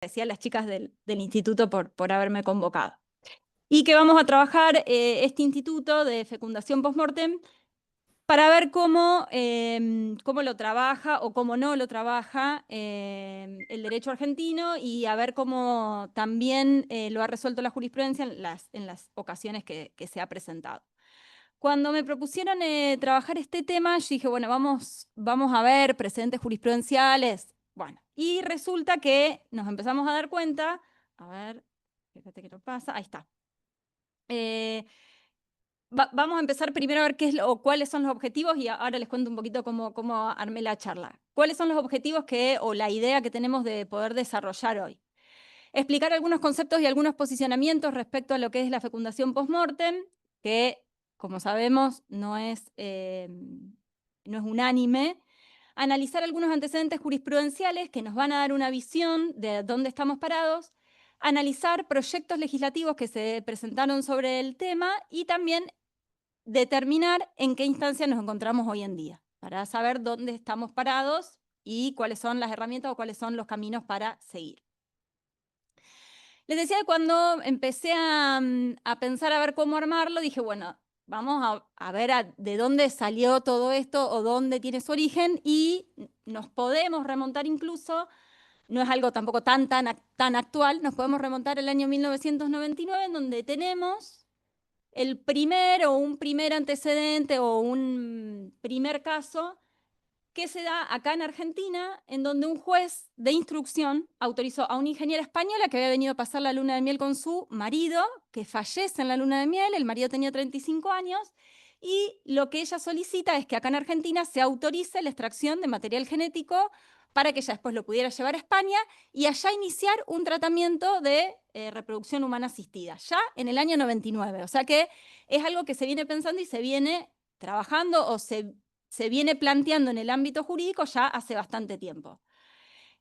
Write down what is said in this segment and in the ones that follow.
Decía a las chicas del instituto por haberme convocado. Y que vamos a trabajar este instituto de fecundación postmortem para ver cómo lo trabaja o cómo no lo trabaja el derecho argentino y a ver cómo también lo ha resuelto la jurisprudencia en las ocasiones que se ha presentado. Cuando me propusieron trabajar este tema, yo dije, bueno, vamos a ver precedentes jurisprudenciales. Bueno, y resulta que nos empezamos a dar cuenta, a ver, fíjate que no pasa, ahí está. Vamos a empezar primero a ver cuáles son los objetivos y ahora les cuento un poquito cómo armé la charla. ¿Cuáles son los objetivos o la idea que tenemos de poder desarrollar hoy? Explicar algunos conceptos y algunos posicionamientos respecto a lo que es la fecundación postmortem, que, como sabemos, no es unánime. Analizar algunos antecedentes jurisprudenciales que nos van a dar una visión de dónde estamos parados. Analizar proyectos legislativos que se presentaron sobre el tema y también determinar en qué instancia nos encontramos hoy en día, para saber dónde estamos parados y cuáles son las herramientas o cuáles son los caminos para seguir. Les decía que cuando empecé a pensar a ver cómo armarlo, dije, bueno, vamos a ver de dónde salió todo esto o dónde tiene su origen y nos podemos remontar incluso, no es algo tampoco tan actual, nos podemos remontar al año 1999, en donde tenemos un primer antecedente o un primer caso que se da acá en Argentina, en donde un juez de instrucción autorizó a una ingeniera española que había venido a pasar la luna de miel con su marido, que fallece en la luna de miel, el marido tenía 35 años, y lo que ella solicita es que acá en Argentina se autorice la extracción de material genético para que ella después lo pudiera llevar a España y allá iniciar un tratamiento de reproducción humana asistida, ya en el año 99. O sea que es algo que se viene pensando y se viene trabajando o se viene planteando en el ámbito jurídico ya hace bastante tiempo.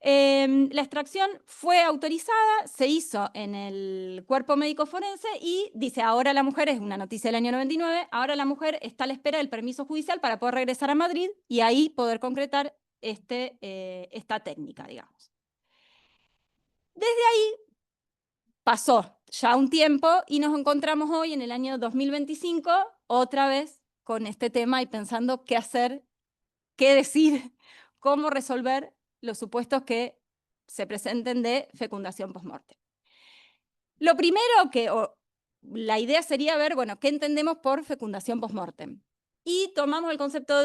La extracción fue autorizada, se hizo en el cuerpo médico forense y dice, ahora la mujer, es una noticia del año 99, ahora la mujer está a la espera del permiso judicial para poder regresar a Madrid y ahí poder concretar esta técnica, digamos. Desde ahí pasó ya un tiempo y nos encontramos hoy en el año 2025 otra vez con este tema y pensando qué hacer, qué decir, cómo resolver los supuestos que se presenten de fecundación postmortem. Lo primero la idea sería ver, bueno, qué entendemos por fecundación postmortem. Y tomamos el concepto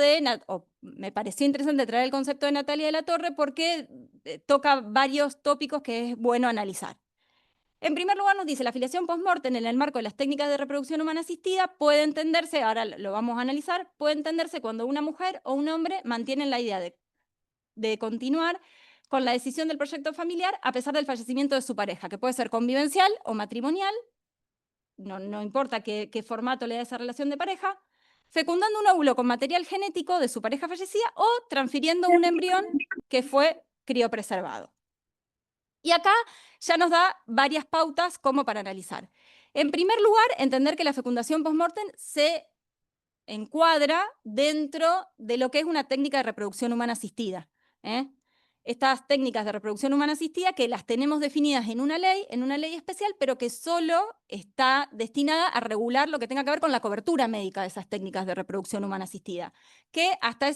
me pareció interesante traer el concepto de Natalia de la Torre porque toca varios tópicos que es bueno analizar. En primer lugar nos dice, la filiación postmortem en el marco de las técnicas de reproducción humana asistida puede entenderse, ahora lo vamos a analizar, puede entenderse cuando una mujer o un hombre mantienen la idea de continuar con la decisión del proyecto familiar a pesar del fallecimiento de su pareja, que puede ser convivencial o matrimonial, no importa qué formato le da esa relación de pareja, fecundando un óvulo con material genético de su pareja fallecida o transfiriendo un embrión que fue criopreservado. Y acá ya nos da varias pautas como para analizar. En primer lugar, entender que la fecundación postmortem se encuadra dentro de lo que es una técnica de reproducción humana asistida. Estas técnicas de reproducción humana asistida que las tenemos definidas en una ley especial, pero que solo está destinada a regular lo que tenga que ver con la cobertura médica de esas técnicas de reproducción humana asistida, que hasta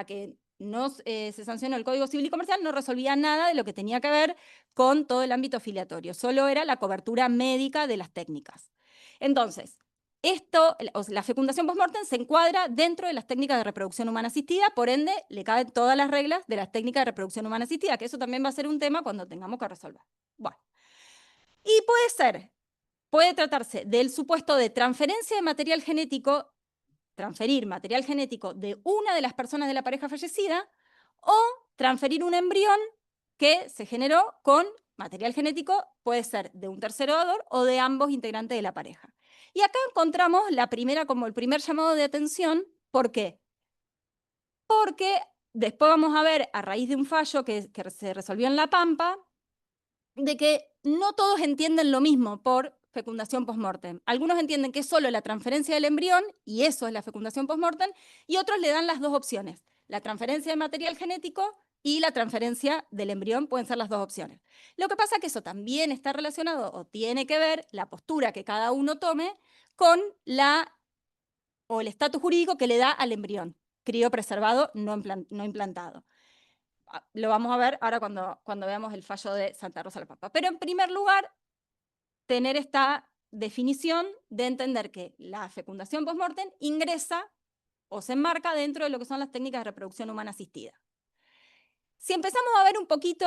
que no se sancionó el Código Civil y Comercial no resolvía nada de lo que tenía que ver con todo el ámbito filiatorio, solo era la cobertura médica de las técnicas. Entonces, la fecundación postmortem se encuadra dentro de las técnicas de reproducción humana asistida, por ende, le caben todas las reglas de las técnicas de reproducción humana asistida, que eso también va a ser un tema cuando tengamos que resolver. Bueno, y puede tratarse del supuesto de transferencia de material genético, transferir material genético de una de las personas de la pareja fallecida, o transferir un embrión que se generó con material genético, puede ser de un tercero dador o de ambos integrantes de la pareja. Y acá encontramos como el primer llamado de atención. ¿Por qué? Porque después vamos a ver, a raíz de un fallo que se resolvió en La Pampa, de que no todos entienden lo mismo por fecundación postmortem. Algunos entienden que es solo la transferencia del embrión, y eso es la fecundación postmortem, y otros le dan las dos opciones, la transferencia de material genético y la transferencia del embrión, pueden ser las dos opciones. Lo que pasa es que eso también está relacionado o tiene que ver la postura que cada uno tome con el estatus jurídico que le da al embrión, criopreservado, no implantado. Lo vamos a ver ahora cuando veamos el fallo de Santa Rosa la Pampa. Pero en primer lugar, tener esta definición de entender que la fecundación post-mortem ingresa o se enmarca dentro de lo que son las técnicas de reproducción humana asistida. Si empezamos a ver un poquito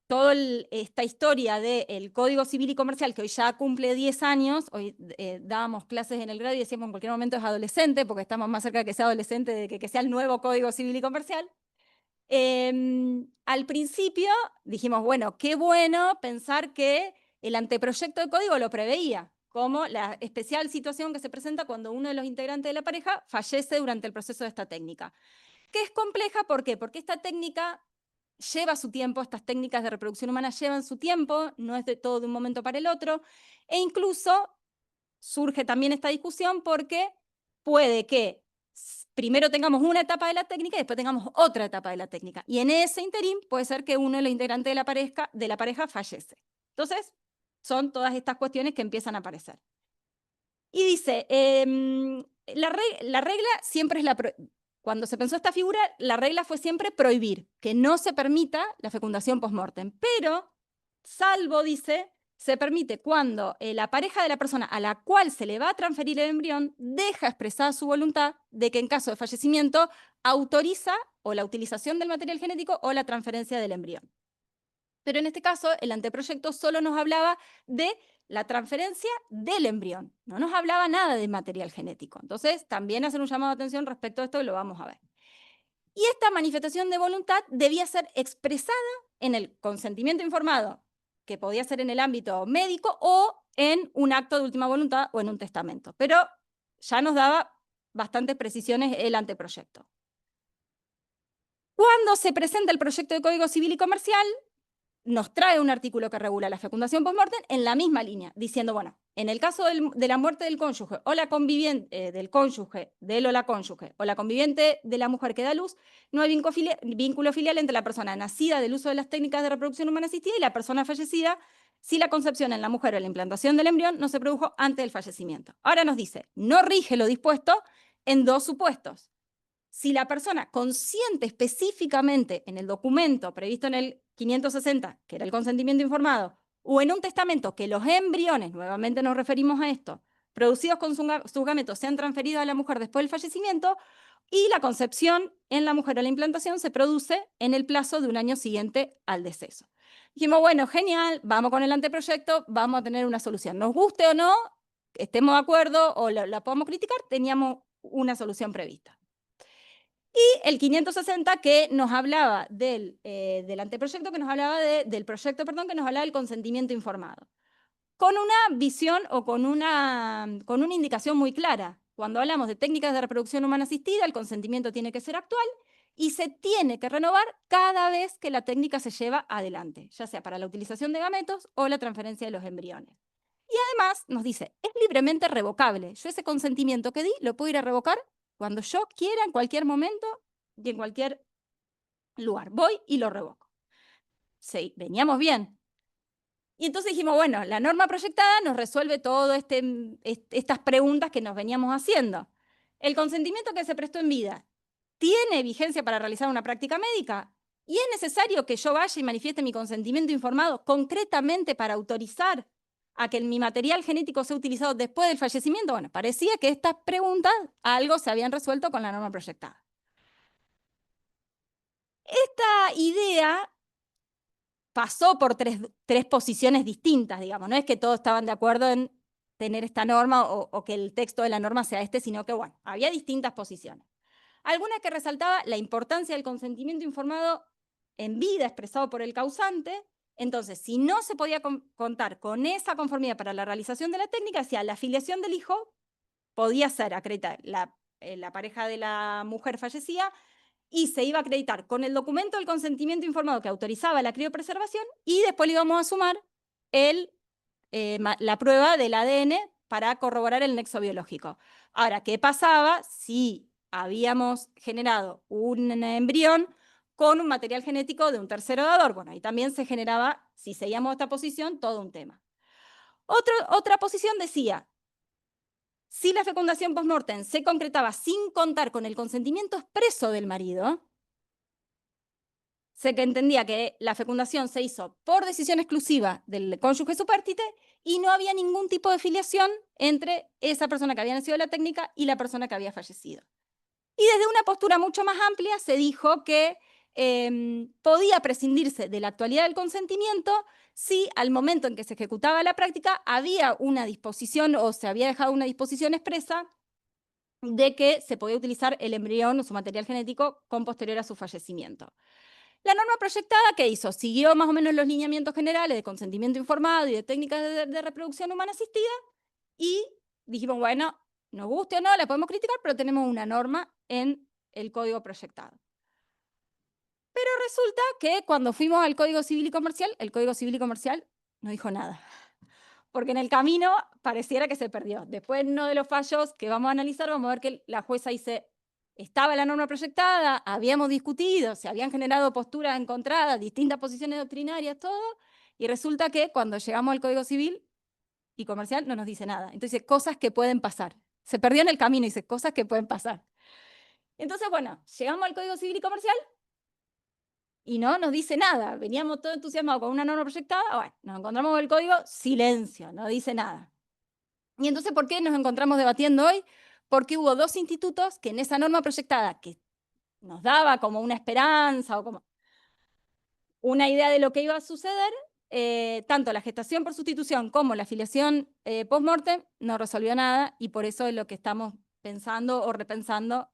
toda esta historia del Código Civil y Comercial, que hoy ya cumple 10 años, hoy dábamos clases en el grado y decíamos en cualquier momento es adolescente, porque estamos más cerca de que sea adolescente de que sea el nuevo Código Civil y Comercial. Al principio dijimos, bueno, qué bueno pensar que el anteproyecto de código lo preveía, como la especial situación que se presenta cuando uno de los integrantes de la pareja fallece durante el proceso de esta técnica. Que es compleja, ¿por qué? Porque esta técnica lleva su tiempo, estas técnicas de reproducción humana llevan su tiempo, no es de todo de un momento para el otro, e incluso surge también esta discusión porque puede que primero tengamos una etapa de la técnica y después tengamos otra etapa de la técnica. Y en ese interín puede ser que uno de los integrantes de la pareja fallece. Entonces, son todas estas cuestiones que empiezan a aparecer. Y dice, la regla siempre es cuando se pensó esta figura, la regla fue siempre prohibir, que no se permita la fecundación post-mortem. Pero, salvo, dice, se permite cuando la pareja de la persona a la cual se le va a transferir el embrión deja expresada su voluntad de que en caso de fallecimiento autoriza o la utilización del material genético o la transferencia del embrión. Pero en este caso, el anteproyecto solo nos hablaba de la transferencia del embrión, no nos hablaba nada de material genético. Entonces, también hacer un llamado de atención respecto a esto y lo vamos a ver. Y esta manifestación de voluntad debía ser expresada en el consentimiento informado, que podía ser en el ámbito médico o en un acto de última voluntad o en un testamento. Pero ya nos daba bastantes precisiones el anteproyecto. Cuando se presenta el proyecto de Código Civil y Comercial, nos trae un artículo que regula la fecundación post-mortem en la misma línea, diciendo, bueno, en el caso de la muerte del cónyuge o la conviviente del cónyuge, del o la cónyuge, o la conviviente de la mujer que da luz, no hay vínculo filial entre la persona nacida del uso de las técnicas de reproducción humana asistida y la persona fallecida si la concepción en la mujer o la implantación del embrión no se produjo antes del fallecimiento. Ahora nos dice, no rige lo dispuesto en dos supuestos. Si la persona consiente específicamente en el documento previsto en el 560, que era el consentimiento informado, o en un testamento que los embriones, nuevamente nos referimos a esto, producidos con sus gametos sean transferidos a la mujer después del fallecimiento, y la concepción en la mujer o la implantación se produce en el plazo de un año siguiente al deceso. Dijimos, bueno, genial, vamos con el anteproyecto, vamos a tener una solución. Nos guste o no, estemos de acuerdo o la podamos criticar, teníamos una solución prevista. Y el 560 que nos hablaba del anteproyecto, que nos hablaba del proyecto, perdón, que nos hablaba del consentimiento informado. Con una visión o con una indicación muy clara. Cuando hablamos de técnicas de reproducción humana asistida, el consentimiento tiene que ser actual y se tiene que renovar cada vez que la técnica se lleva adelante, ya sea para la utilización de gametos o la transferencia de los embriones. Y además nos dice, es libremente revocable. Yo ese consentimiento que di lo puedo ir a revocar cuando yo quiera, en cualquier momento y en cualquier lugar. Voy y lo revoco. Sí, veníamos bien. Y entonces dijimos, bueno, la norma proyectada nos resuelve todas estas preguntas que nos veníamos haciendo. El consentimiento que se prestó en vida, ¿tiene vigencia para realizar una práctica médica? ¿Y es necesario que yo vaya y manifieste mi consentimiento informado concretamente para autorizar a que mi material genético sea utilizado después del fallecimiento? Bueno, parecía que estas preguntas algo se habían resuelto con la norma proyectada. Esta idea pasó por tres posiciones distintas, digamos. No es que todos estaban de acuerdo en tener esta norma o que el texto de la norma sea este, sino que, bueno, había distintas posiciones. Alguna que resaltaba la importancia del consentimiento informado en vida expresado por el causante. Entonces, si no se podía contar con esa conformidad para la realización de la técnica, decía, la filiación del hijo podía ser acreditar la pareja de la mujer fallecida y se iba a acreditar con el documento del consentimiento informado que autorizaba la criopreservación y después le íbamos a sumar la prueba del ADN para corroborar el nexo biológico. Ahora, ¿qué pasaba si habíamos generado un embrión con un material genético de un tercero dador. Bueno, ahí también se generaba, si seguíamos esta posición, todo un tema. Otra posición decía, si la fecundación post-mortem se concretaba sin contar con el consentimiento expreso del marido, se que entendía que la fecundación se hizo por decisión exclusiva del cónyuge supérstite y no había ningún tipo de filiación entre esa persona que había nacido de la técnica y la persona que había fallecido. Y desde una postura mucho más amplia se dijo que podía prescindirse de la actualidad del consentimiento si al momento en que se ejecutaba la práctica había una disposición o se había dejado una disposición expresa de que se podía utilizar el embrión o su material genético con posterior a su fallecimiento. La norma proyectada, ¿qué hizo? Siguió más o menos los lineamientos generales de consentimiento informado y de técnicas de reproducción humana asistida y dijimos, bueno, nos guste o no, la podemos criticar, pero tenemos una norma en el código proyectado. Pero resulta que cuando fuimos al Código Civil y Comercial, el Código Civil y Comercial no dijo nada. Porque en el camino pareciera que se perdió. Después, en uno de los fallos que vamos a analizar, vamos a ver que la jueza dice, estaba la norma proyectada, habíamos discutido, se habían generado posturas encontradas, distintas posiciones doctrinarias, todo, y resulta que cuando llegamos al Código Civil y Comercial no nos dice nada. Entonces, cosas que pueden pasar. Se perdió en el camino y dice, cosas que pueden pasar. Entonces, bueno, llegamos al Código Civil y Comercial y no nos dice nada. Veníamos todos entusiasmados con una norma proyectada, bueno, nos encontramos con el código, silencio, no dice nada. Y entonces, ¿por qué nos encontramos debatiendo hoy? Porque hubo dos institutos que en esa norma proyectada, que nos daba como una esperanza o como una idea de lo que iba a suceder, tanto la gestación por sustitución como la filiación post-mortem no resolvió nada y por eso es lo que estamos pensando o repensando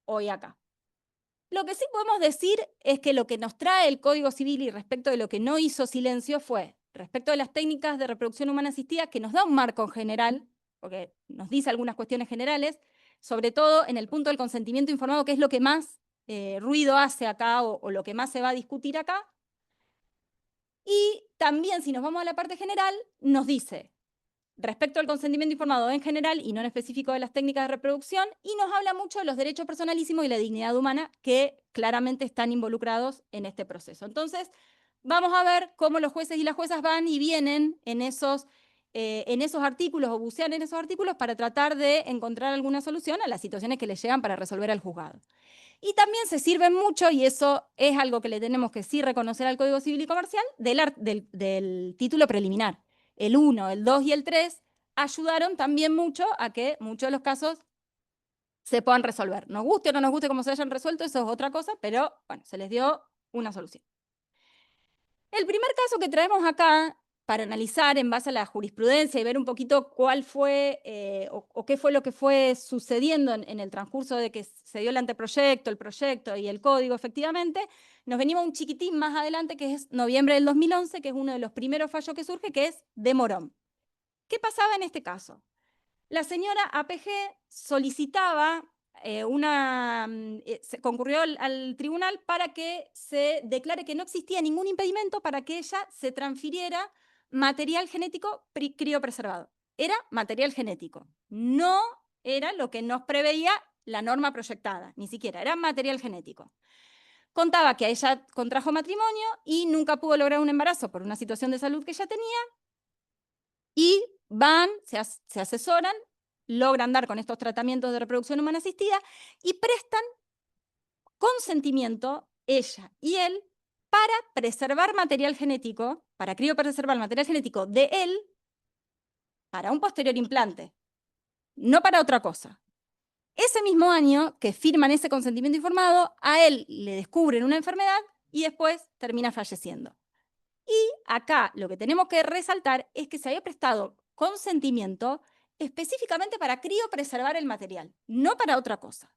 hoy acá. Lo que sí podemos decir es que lo que nos trae el Código Civil y respecto de lo que no hizo silencio fue, respecto de las técnicas de reproducción humana asistida, que nos da un marco general, porque nos dice algunas cuestiones generales, sobre todo en el punto del consentimiento informado, que es lo que más ruido hace acá o lo que más se va a discutir acá. Y también, si nos vamos a la parte general, nos dice respecto al consentimiento informado en general y no en específico de las técnicas de reproducción, y nos habla mucho de los derechos personalísimos y la dignidad humana que claramente están involucrados en este proceso. Entonces, vamos a ver cómo los jueces y las juezas van y vienen en esos artículos o bucean en esos artículos para tratar de encontrar alguna solución a las situaciones que les llegan para resolver al juzgado. Y también se sirven mucho, y eso es algo que le tenemos que sí reconocer al Código Civil y Comercial, del título preliminar. El 1, el 2 y el 3 ayudaron también mucho a que muchos de los casos se puedan resolver. Nos guste o no nos guste cómo se hayan resuelto, eso es otra cosa, pero bueno, se les dio una solución. El primer caso que traemos acá para analizar en base a la jurisprudencia y ver un poquito cuál fue o qué fue lo que fue sucediendo en el transcurso de que se dio el anteproyecto, el proyecto y el código efectivamente, nos venimos un chiquitín más adelante, que es noviembre del 2011, que es uno de los primeros fallos que surge, que es de Morón. ¿Qué pasaba en este caso? La señora APG solicitaba se concurrió al tribunal para que se declare que no existía ningún impedimento para que ella se transfiriera material genético criopreservado. Era material genético, no era lo que nos preveía la norma proyectada, ni siquiera, era material genético. Contaba que ella contrajo matrimonio y nunca pudo lograr un embarazo por una situación de salud que ella tenía, y van, se asesoran, logran dar con estos tratamientos de reproducción humana asistida y prestan consentimiento, ella y él, para preservar material genético, para criopreservar el material genético de él para un posterior implante, no para otra cosa. Ese mismo año que firman ese consentimiento informado, a él le descubren una enfermedad y después termina falleciendo. Y acá lo que tenemos que resaltar es que se había prestado consentimiento específicamente para criopreservar el material, no para otra cosa.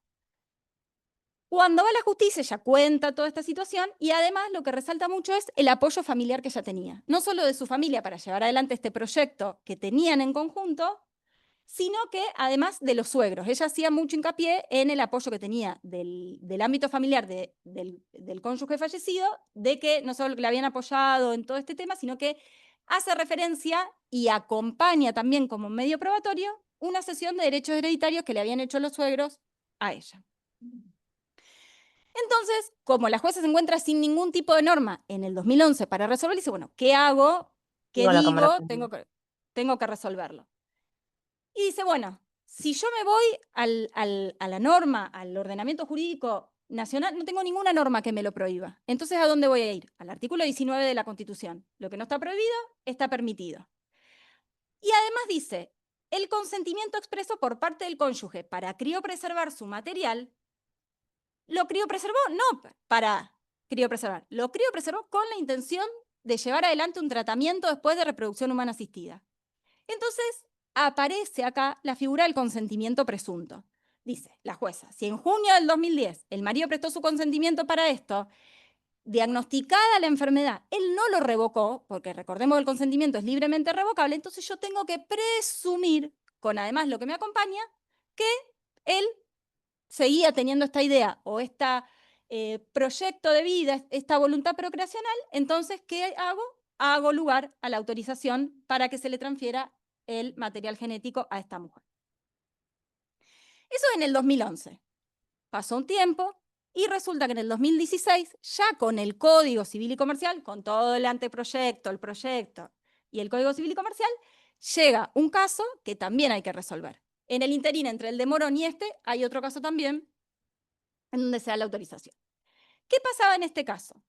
Cuando va a la justicia, ella cuenta toda esta situación y además lo que resalta mucho es el apoyo familiar que ella tenía. No solo de su familia para llevar adelante este proyecto que tenían en conjunto, sino que además de los suegros. Ella hacía mucho hincapié en el apoyo que tenía del ámbito familiar del cónyuge fallecido, de que no solo le habían apoyado en todo este tema, sino que hace referencia y acompaña también como medio probatorio una sesión de derechos hereditarios que le habían hecho los suegros a ella. Entonces, como la jueza se encuentra sin ningún tipo de norma en el 2011 para resolver, dice, bueno, ¿qué hago? ¿Qué Digo, la Cámara digo? Argentina. Tengo que resolverlo. Y dice, bueno, si yo me voy a la norma, al ordenamiento jurídico nacional, no tengo ninguna norma que me lo prohíba. Entonces, ¿a dónde voy a ir? Al artículo 19 de la Constitución. Lo que no está prohibido, está permitido. Y además dice, el consentimiento expreso por parte del cónyuge para criopreservar su material, ¿lo criopreservó? No para criopreservar. Lo criopreservó con la intención de llevar adelante un tratamiento después de reproducción humana asistida. Entonces, aparece acá la figura del consentimiento presunto. Dice la jueza, si en junio del 2010 el marido prestó su consentimiento para esto, diagnosticada la enfermedad, él no lo revocó, porque recordemos que el consentimiento es libremente revocable, entonces yo tengo que presumir, con además lo que me acompaña, que él seguía teniendo esta idea o este proyecto de vida, esta voluntad procreacional, entonces, ¿qué hago? Hago lugar a la autorización para que se le transfiera el material genético a esta mujer. Eso en el 2011. Pasó un tiempo y resulta que en el 2016, ya con el Código Civil y Comercial, con todo el anteproyecto, el proyecto y el Código Civil y Comercial, llega un caso que también hay que resolver. En el interín entre el de Morón y este, hay otro caso también en donde se da la autorización. ¿Qué pasaba en este caso?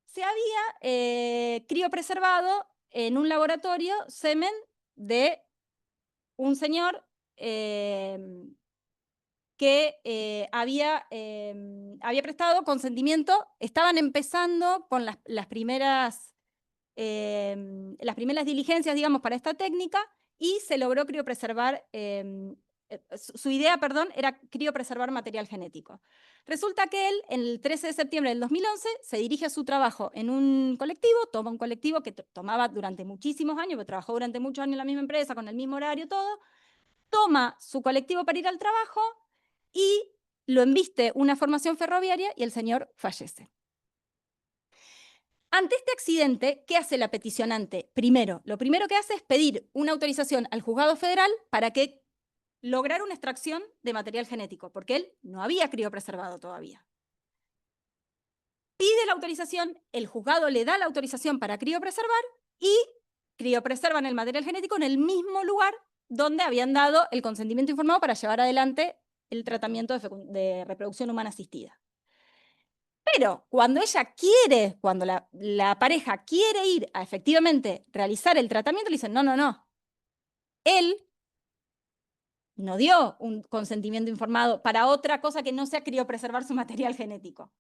Se había criopreservado en un laboratorio semen de un señor que había prestado consentimiento, estaban empezando con las primeras diligencias, digamos, para esta técnica, y se logró criopreservar, su idea, perdón, era criopreservar material genético. Resulta que él, el 13 de septiembre del 2011, se dirige a su trabajo en un colectivo, toma un colectivo que tomaba durante muchísimos años, porque trabajó durante muchos años en la misma empresa, con el mismo horario, todo, toma su colectivo para ir al trabajo y lo embiste una formación ferroviaria y el señor fallece. Ante este accidente, ¿qué hace la peticionante? Primero, lo primero que hace es pedir una autorización al juzgado federal para que lograra una extracción de material genético, porque él no había criopreservado todavía. Pide la autorización, el juzgado le da la autorización para criopreservar y criopreservan el material genético en el mismo lugar donde habían dado el consentimiento informado para llevar adelante el tratamiento de reproducción humana asistida. Pero cuando ella quiere, cuando la pareja quiere ir a efectivamente realizar el tratamiento, le dicen, no, no, no. Él no dio un consentimiento informado para otra cosa que no sea criopreservar su material genético.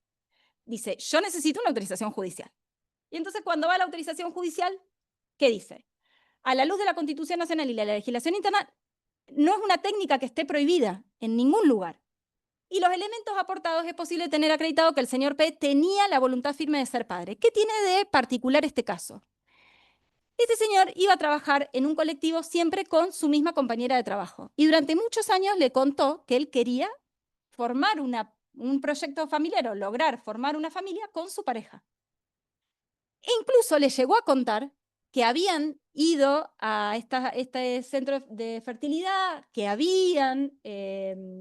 Dice, yo necesito una autorización judicial. Y entonces cuando va a la autorización judicial, ¿qué dice? A la luz de la Constitución Nacional y la legislación interna, no es una técnica que esté prohibida en ningún lugar. Y los elementos aportados es posible tener acreditado que el señor P tenía la voluntad firme de ser padre. ¿Qué tiene de particular este caso? Este señor iba a trabajar en un colectivo siempre con su misma compañera de trabajo. Y durante muchos años le contó que él quería formar un proyecto familiar o lograr formar una familia con su pareja. E incluso le llegó a contar que habían ido a este centro de fertilidad, que habían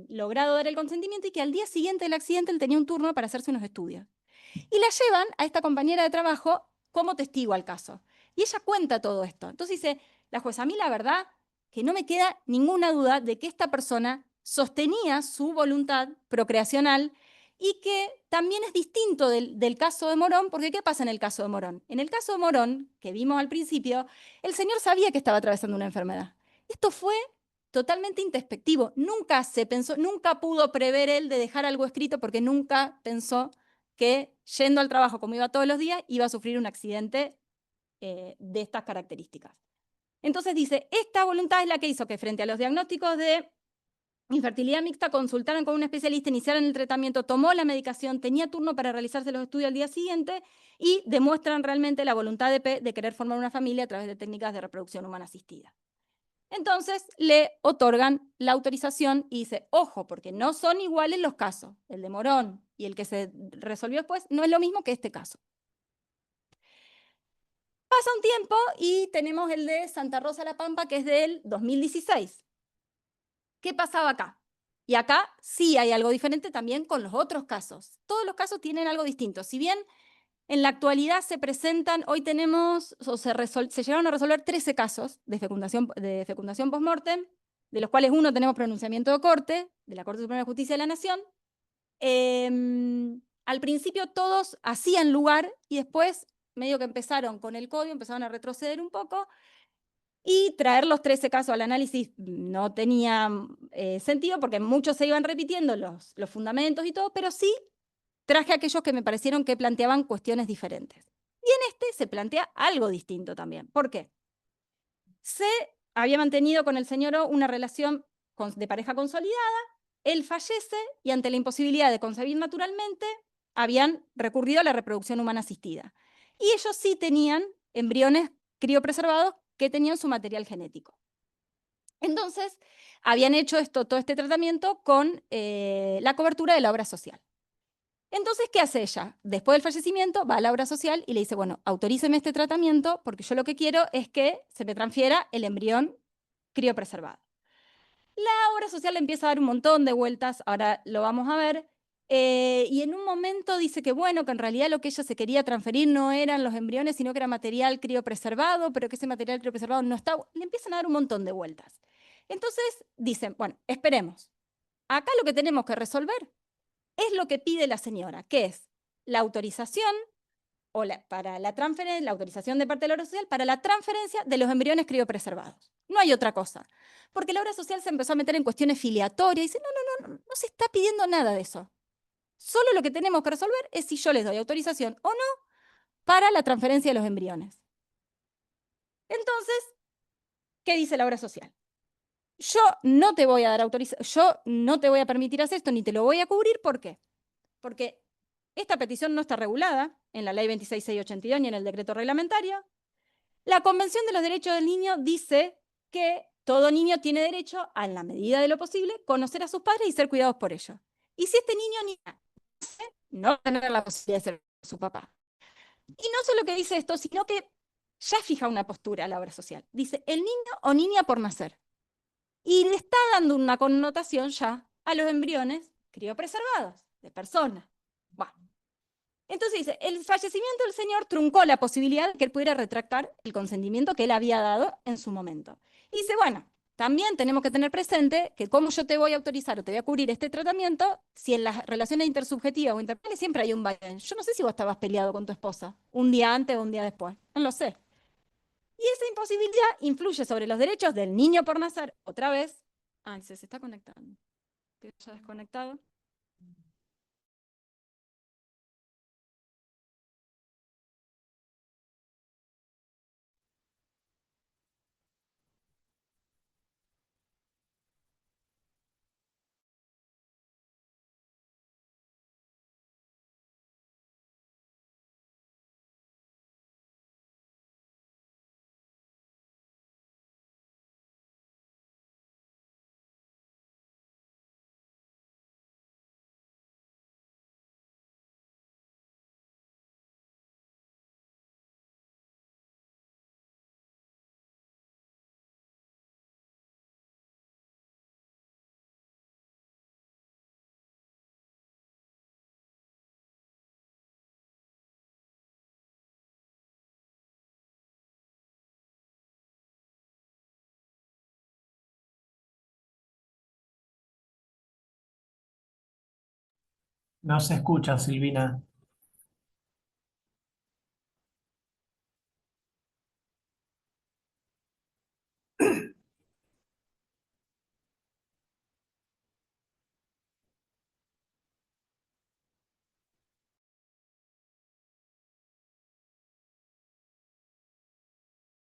logrado dar el consentimiento y que al día siguiente del accidente él tenía un turno para hacerse unos estudios. Y la llevan a esta compañera de trabajo como testigo al caso. Y ella cuenta todo esto. Entonces dice, la jueza, a mí la verdad que no me queda ninguna duda de que esta persona sostenía su voluntad procreacional y que también es distinto del caso de Morón, porque ¿qué pasa en el caso de Morón? En el caso de Morón, que vimos al principio, el señor sabía que estaba atravesando una enfermedad. Esto fue totalmente introspectivo. Nunca se pensó, nunca pudo prever él de dejar algo escrito porque nunca pensó que yendo al trabajo como iba todos los días, iba a sufrir un accidente de estas características. Entonces dice, esta voluntad es la que hizo que frente a los diagnósticos de infertilidad mixta consultaran con un especialista, iniciaran el tratamiento, tomó la medicación, tenía turno para realizarse los estudios al día siguiente y demuestran realmente la voluntad de P de querer formar una familia a través de técnicas de reproducción humana asistida. Entonces le otorgan la autorización y dice, ojo, porque no son iguales los casos. El de Morón y el que se resolvió después no es lo mismo que este caso. Pasa un tiempo y tenemos el de Santa Rosa La Pampa, que es del 2016. ¿Qué pasaba acá? Y acá sí hay algo diferente también con los otros casos. Todos los casos tienen algo distinto. Si bien en la actualidad se presentan, hoy tenemos, o se llegaron a resolver 13 casos de fecundación post-mortem, de los cuales uno tenemos pronunciamiento de corte, de la Corte Suprema de Justicia de la Nación. Al principio todos hacían lugar y después, medio que empezaron con el código, empezaron a retroceder un poco, y traer los 13 casos al análisis no tenía sentido porque muchos se iban repitiendo los fundamentos y todo, pero sí traje aquellos que me parecieron que planteaban cuestiones diferentes. Y en este se plantea algo distinto también. ¿Por qué? Se había mantenido con el señor O una relación de pareja consolidada, él fallece y ante la imposibilidad de concebir naturalmente, habían recurrido a la reproducción humana asistida. Y ellos sí tenían embriones criopreservados que tenían su material genético. Entonces, habían hecho todo este tratamiento con la cobertura de la obra social. Entonces, ¿qué hace ella? Después del fallecimiento, va a la obra social y le dice, bueno, autoríceme este tratamiento porque yo lo que quiero es que se me transfiera el embrión criopreservado. La obra social le empieza a dar un montón de vueltas, ahora lo vamos a ver, y en un momento dice que bueno, que en realidad lo que ella se quería transferir no eran los embriones, sino que era material criopreservado, pero que ese material criopreservado no está, le empiezan a dar un montón de vueltas. Entonces dicen, bueno, esperemos. Acá lo que tenemos que resolver es lo que pide la señora, que es la autorización para la transferencia, la autorización de parte de la obra social para la transferencia de los embriones criopreservados. No hay otra cosa. Porque la obra social se empezó a meter en cuestiones filiatorias y dice, no se está pidiendo nada de eso. Solo lo que tenemos que resolver es si yo les doy autorización o no para la transferencia de los embriones. Entonces, ¿qué dice la obra social? Yo no te voy a dar autorización, yo no te voy a permitir hacer esto, ni te lo voy a cubrir. ¿Por qué? Porque esta petición no está regulada en la Ley 26.682 ni en el decreto reglamentario. La Convención de los Derechos del Niño dice que todo niño tiene derecho, a, en la medida de lo posible, conocer a sus padres y ser cuidados por ellos. Y si este niño ni no va a tener la posibilidad de ser su papá. Y no solo que dice esto, sino que ya fija una postura a la obra social. Dice, el niño o niña por nacer. Y le está dando una connotación ya a los embriones criopreservados, de personas. Bueno. Entonces dice, el fallecimiento del señor truncó la posibilidad de que él pudiera retractar el consentimiento que él había dado en su momento. Y dice, bueno, también tenemos que tener presente que como yo te voy a autorizar o te voy a cubrir este tratamiento, si en las relaciones intersubjetivas o interpersonales siempre hay un vaivén. Yo no sé si vos estabas peleado con tu esposa un día antes o un día después, no lo sé. Y esa imposibilidad influye sobre los derechos del niño por nacer. Otra vez, se está conectando. ¿Te haya desconectado? No se escucha, Silvina.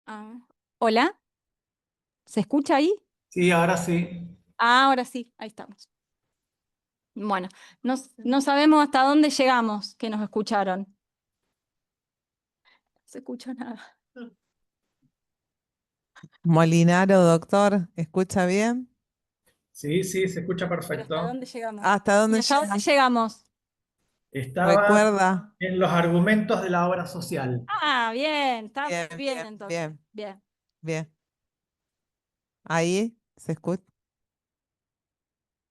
Ah, ¿hola? ¿Se escucha ahí? Sí, ahora sí. Ahora sí, ahí estamos. Bueno, no sabemos hasta dónde llegamos que nos escucharon. No se escuchó nada. Molinaro, doctor, ¿escucha bien? Sí, sí, se escucha Pero ¿hasta perfecto. dónde llegamos? ¿Hasta ¿Y dónde hasta dónde llegamos? llegamos? Estaba ¿Recuerda? en los argumentos de la obra social. Ah, bien, está Bien, bien bien, entonces. bien, Bien. bien. Ahí se escucha.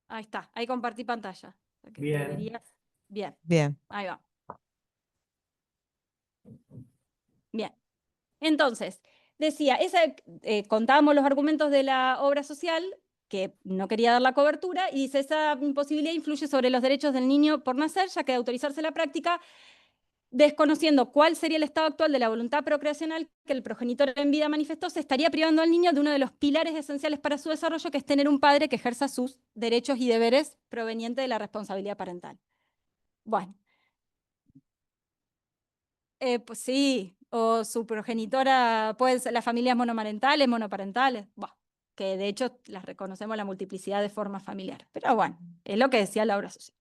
Ahí está, ahí compartí pantalla. O sea que Bien. Bien, Bien. ahí va. Bien. Entonces, decía, contábamos los argumentos de la obra social, que no quería dar la cobertura, y dice, esa imposibilidad influye sobre los derechos del niño por nacer, ya que de autorizarse la práctica, desconociendo cuál sería el estado actual de la voluntad procreacional que el progenitor en vida manifestó, se estaría privando al niño de uno de los pilares esenciales para su desarrollo, que es tener un padre que ejerza sus derechos y deberes provenientes de la responsabilidad parental. Bueno, pues sí, o su progenitora, pueden ser las familias monomarentales, monoparentales, bah, que de hecho las reconocemos la multiplicidad de formas familiares. Pero bueno, es lo que decía la obra social.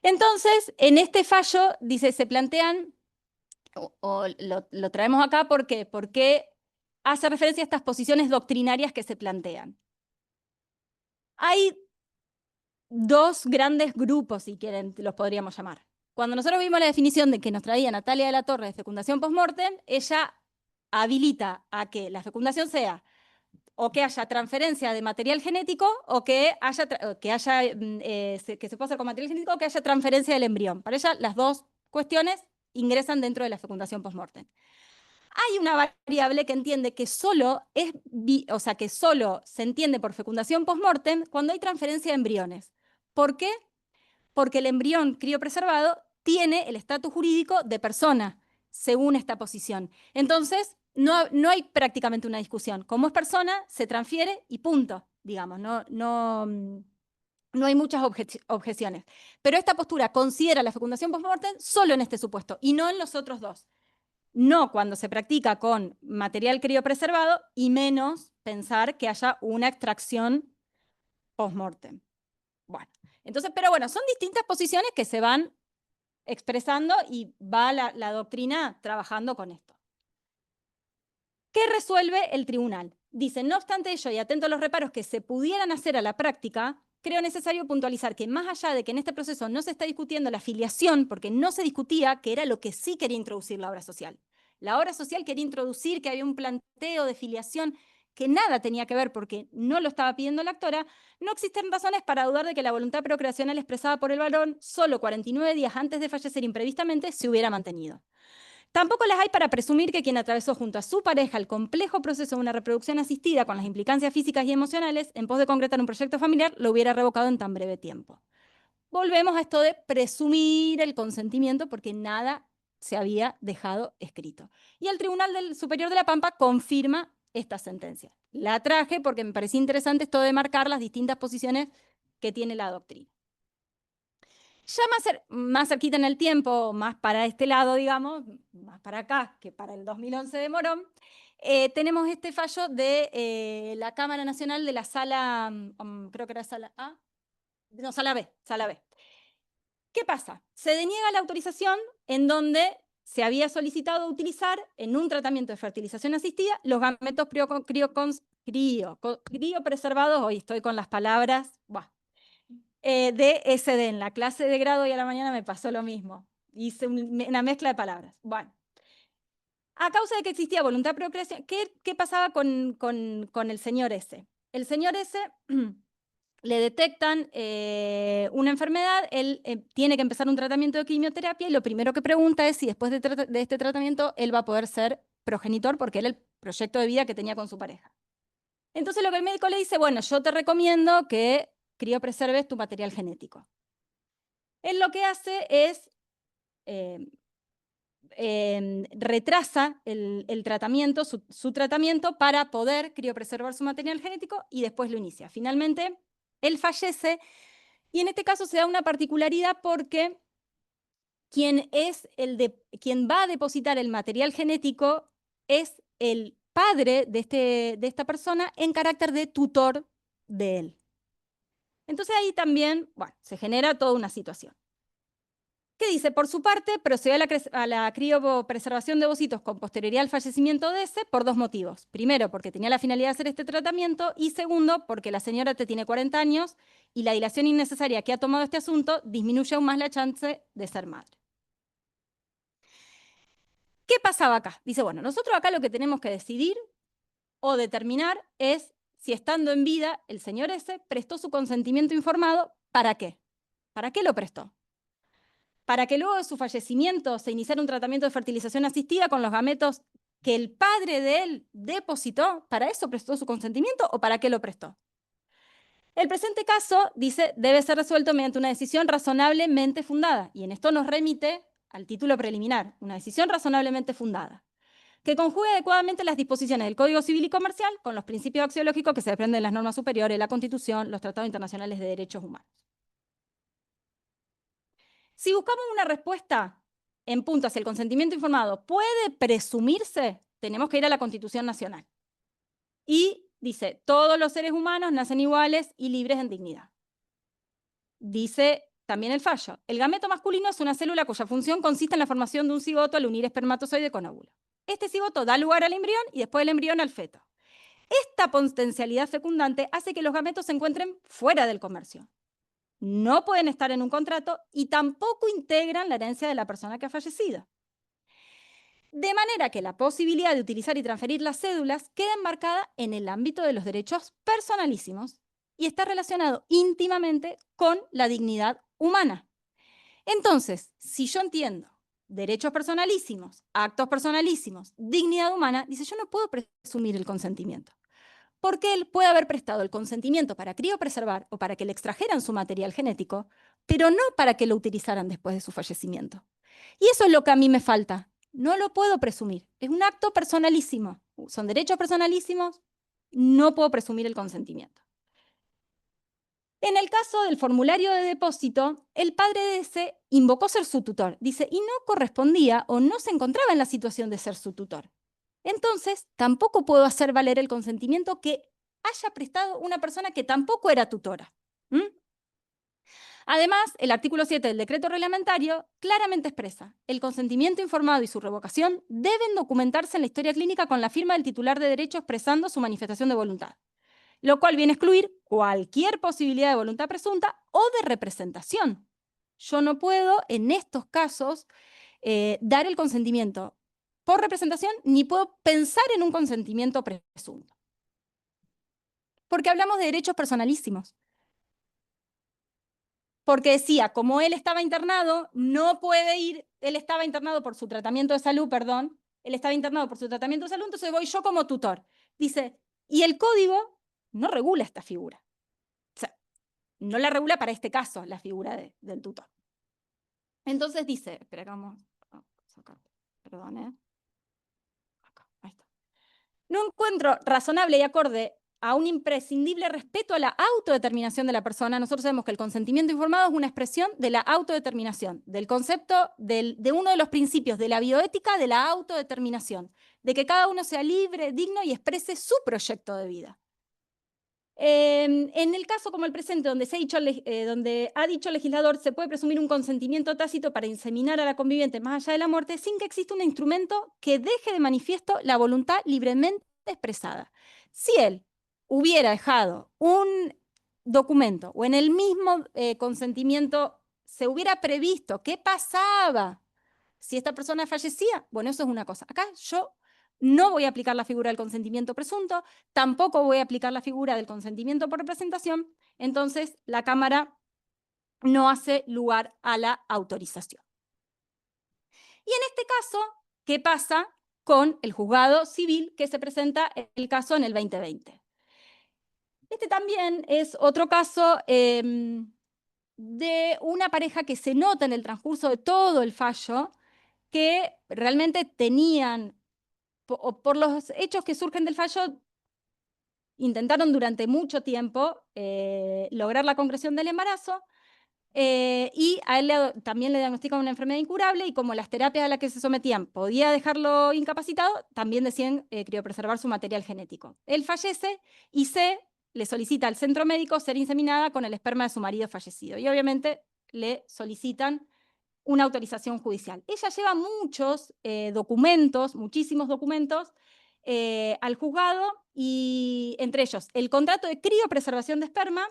Entonces, en este fallo, dice, se plantean, o lo traemos acá, ¿por qué? Porque hace referencia a estas posiciones doctrinarias que se plantean. Hay dos grandes grupos, si quieren, los podríamos llamar. Cuando nosotros vimos la definición de que nos traía Natalia de la Torre de fecundación post-mortem, ella habilita a que la fecundación sea o que haya transferencia de material genético o que se pueda hacer con material genético o que haya transferencia del embrión. Para ella las dos cuestiones ingresan dentro de la fecundación post-mortem. Hay una variable que entiende que que solo se entiende por fecundación post-mortem cuando hay transferencia de embriones. ¿Por qué? Porque el embrión criopreservado tiene el estatus jurídico de persona, según esta posición. Entonces, no hay prácticamente una discusión. Como es persona, se transfiere y punto, digamos. No hay muchas objeciones. Pero esta postura considera la fecundación post-mortem solo en este supuesto y no en los otros dos. No cuando se practica con material criopreservado y menos pensar que haya una extracción post-mortem. Bueno, entonces, pero bueno, son distintas posiciones que se van expresando y va la doctrina trabajando con esto. ¿Qué resuelve el tribunal? Dice, no obstante ello y atento a los reparos que se pudieran hacer a la práctica, creo necesario puntualizar que más allá de que en este proceso no se está discutiendo la filiación, porque no se discutía, que era lo que sí quería introducir la obra social. La obra social quería introducir que había un planteo de filiación que nada tenía que ver porque no lo estaba pidiendo la actora, no existen razones para dudar de que la voluntad procreacional expresada por el varón solo 49 días antes de fallecer imprevistamente se hubiera mantenido. Tampoco las hay para presumir que quien atravesó junto a su pareja el complejo proceso de una reproducción asistida con las implicancias físicas y emocionales en pos de concretar un proyecto familiar lo hubiera revocado en tan breve tiempo. Volvemos a esto de presumir el consentimiento porque nada se había dejado escrito. Y el Tribunal Superior de La Pampa confirma esta sentencia. La traje porque me parecía interesante esto de marcar las distintas posiciones que tiene la doctrina. Ya más cerquita en el tiempo, más para este lado, digamos, más para acá que para el 2011 de Morón, tenemos este fallo de la Cámara Nacional de la Sala, creo que era Sala A, no, Sala B, Sala B. ¿Qué pasa? Se deniega la autorización en donde se había solicitado utilizar en un tratamiento de fertilización asistida los gametos criopreservados, hoy estoy con las palabras, de SD. En la clase de grado y a la mañana me pasó lo mismo. Hice una mezcla de palabras. Bueno, a causa de que existía voluntad de procreación, ¿qué pasaba con el señor S? El señor S le detectan una enfermedad, él tiene que empezar un tratamiento de quimioterapia y lo primero que pregunta es si después de este tratamiento él va a poder ser progenitor porque era el proyecto de vida que tenía con su pareja. Entonces lo que el médico le dice, bueno, yo te recomiendo que criopreserves tu material genético. Él lo que hace es retrasa el tratamiento, su tratamiento para poder criopreservar su material genético y después lo inicia. Finalmente, él fallece y en este caso se da una particularidad porque quien va a depositar el material genético es el padre de esta persona en carácter de tutor de él. Entonces ahí también, se genera toda una situación. ¿Qué dice? Por su parte, procedió a la criopreservación de ovocitos con posterioridad al fallecimiento de ese por dos motivos. Primero, porque tenía la finalidad de hacer este tratamiento y segundo, porque la señora tiene 40 años y la dilación innecesaria que ha tomado este asunto disminuye aún más la chance de ser madre. ¿Qué pasaba acá? Dice, bueno, nosotros acá lo que tenemos que decidir o determinar es si estando en vida el señor S prestó su consentimiento informado, ¿para qué? ¿Para qué lo prestó? Para que luego de su fallecimiento se iniciara un tratamiento de fertilización asistida con los gametos que el padre de él depositó. ¿Para eso prestó su consentimiento o para qué lo prestó? El presente caso, dice, debe ser resuelto mediante una decisión razonablemente fundada. Y en esto nos remite al título preliminar, una decisión razonablemente fundada, que conjugue adecuadamente las disposiciones del Código Civil y Comercial con los principios axiológicos que se desprenden de las normas superiores, la Constitución, los tratados internacionales de derechos humanos. Si buscamos una respuesta en punto hacia el consentimiento informado, ¿puede presumirse? Tenemos que ir a la Constitución Nacional. Y dice, todos los seres humanos nacen iguales y libres en dignidad. Dice también el fallo, el gameto masculino es una célula cuya función consiste en la formación de un cigoto al unir espermatozoide con óvulo. Este cigoto da lugar al embrión y después el embrión al feto. Esta potencialidad fecundante hace que los gametos se encuentren fuera del comercio. No pueden estar en un contrato y tampoco integran la herencia de la persona que ha fallecido. De manera que la posibilidad de utilizar y transferir las cédulas queda enmarcada en el ámbito de los derechos personalísimos y está relacionado íntimamente con la dignidad humana. Entonces, si yo entiendo derechos personalísimos, actos personalísimos, dignidad humana, dice, yo no puedo presumir el consentimiento. Porque él puede haber prestado el consentimiento para criopreservar o para que le extrajeran su material genético, pero no para que lo utilizaran después de su fallecimiento. Y eso es lo que a mí me falta. No lo puedo presumir. Es un acto personalísimo. Son derechos personalísimos. No puedo presumir el consentimiento. En el caso del formulario de depósito, el padre de ese invocó ser su tutor. Dice, y no correspondía o no se encontraba en la situación de ser su tutor. Entonces, tampoco puedo hacer valer el consentimiento que haya prestado una persona que tampoco era tutora. Además, el artículo 7 del decreto reglamentario claramente expresa, el consentimiento informado y su revocación deben documentarse en la historia clínica con la firma del titular de derecho expresando su manifestación de voluntad, lo cual viene a excluir cualquier posibilidad de voluntad presunta o de representación. Yo no puedo, en estos casos, dar el consentimiento por representación, ni puedo pensar en un consentimiento presunto. Porque hablamos de derechos personalísimos. Porque decía, como él estaba internado, no puede ir, él estaba internado por su tratamiento de salud, perdón, él estaba internado por su tratamiento de salud, entonces voy yo como tutor. Dice, y el código no regula esta figura. O sea, no la regula para este caso, la figura del tutor. Entonces dice, espera, vamos a sacar, perdón, acá, ahí está. No encuentro razonable y acorde a un imprescindible respeto a la autodeterminación de la persona. Nosotros sabemos que el consentimiento informado es una expresión de la autodeterminación, del concepto de uno de los principios de la bioética de la autodeterminación, de que cada uno sea libre, digno y exprese su proyecto de vida. En el caso como el presente, donde ha dicho el legislador, se puede presumir un consentimiento tácito para inseminar a la conviviente más allá de la muerte sin que exista un instrumento que deje de manifiesto la voluntad libremente expresada. Si él hubiera dejado un documento o en el mismo consentimiento se hubiera previsto qué pasaba si esta persona fallecía, bueno, eso es una cosa. Acá yo no voy a aplicar la figura del consentimiento presunto, tampoco voy a aplicar la figura del consentimiento por representación, entonces la Cámara no hace lugar a la autorización. Y en este caso, ¿qué pasa con el juzgado civil que se presenta el caso en el 2020? Este también es otro caso de una pareja que se nota en el transcurso de todo el fallo que realmente tenían, por los hechos que surgen del fallo, intentaron durante mucho tiempo lograr la concreción del embarazo y a él también le diagnostican una enfermedad incurable y como las terapias a las que se sometían podía dejarlo incapacitado, también decían criopreservar su material genético. Él fallece y le solicita al centro médico ser inseminada con el esperma de su marido fallecido y obviamente le solicitan una autorización judicial. Ella lleva muchos documentos, muchísimos documentos, al juzgado, y entre ellos el contrato de criopreservación de esperma,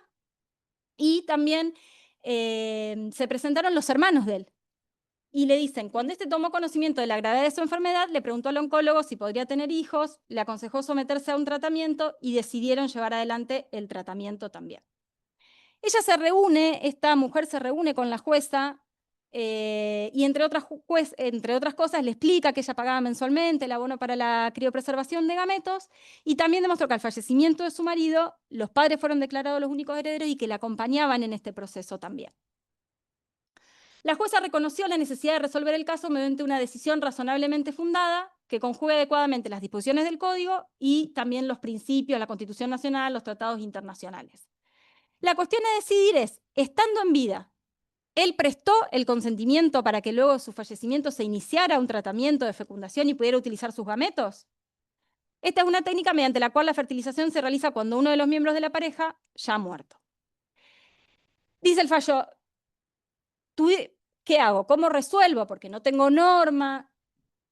y también se presentaron los hermanos de él. y le dicen, cuando este tomó conocimiento de la gravedad de su enfermedad, le preguntó al oncólogo si podría tener hijos, le aconsejó someterse a un tratamiento y decidieron llevar adelante el tratamiento también. Ella se reúne, esta mujer se reúne con la jueza y entre otras cosas le explica que ella pagaba mensualmente el abono para la criopreservación de gametos y también demostró que al fallecimiento de su marido los padres fueron declarados los únicos herederos y que la acompañaban en este proceso también. La jueza reconoció la necesidad de resolver el caso mediante una decisión razonablemente fundada que conjugue adecuadamente las disposiciones del Código y también los principios, la Constitución Nacional, los tratados internacionales. La cuestión a decidir es, estando en vida, ¿él prestó el consentimiento para que luego de su fallecimiento se iniciara un tratamiento de fecundación y pudiera utilizar sus gametos? Esta es una técnica mediante la cual la fertilización se realiza cuando uno de los miembros de la pareja ya ha muerto. Dice el fallo, ¿qué hago? ¿Cómo resuelvo? Porque no tengo norma.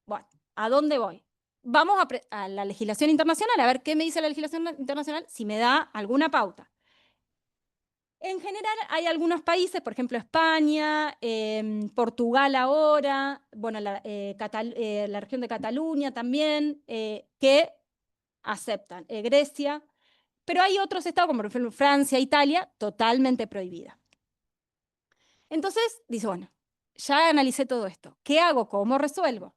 Bueno, ¿a dónde voy? Vamos a la legislación internacional, a ver qué me dice la legislación internacional, si me da alguna pauta. En general hay algunos países, por ejemplo España, Portugal ahora, bueno, la región de Cataluña también, que aceptan, Grecia, pero hay otros estados, como por ejemplo Francia, Italia, totalmente prohibida. Entonces, dice, bueno, ya analicé todo esto, ¿qué hago? ¿Cómo resuelvo?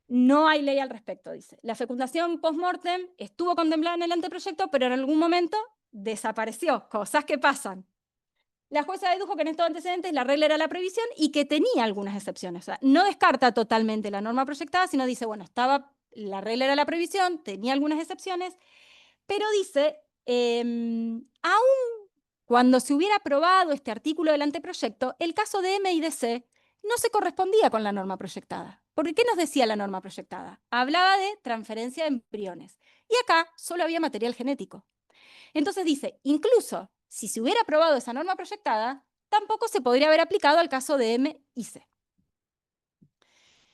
No hay ley al respecto, dice. La fecundación post-mortem estuvo contemplada en el anteproyecto, pero en algún momento desapareció, cosas que pasan. La jueza dedujo que en estos antecedentes la regla era la prohibición y que tenía algunas excepciones. O sea, no descarta totalmente la norma proyectada, sino dice, bueno, la regla era la prohibición, tenía algunas excepciones, pero dice, aún cuando se hubiera aprobado este artículo del anteproyecto, el caso de M y de C no se correspondía con la norma proyectada. Porque ¿qué nos decía la norma proyectada? Hablaba de transferencia de embriones. Y acá solo había material genético. Entonces dice, incluso si se hubiera aprobado esa norma proyectada, tampoco se podría haber aplicado al caso de M y C.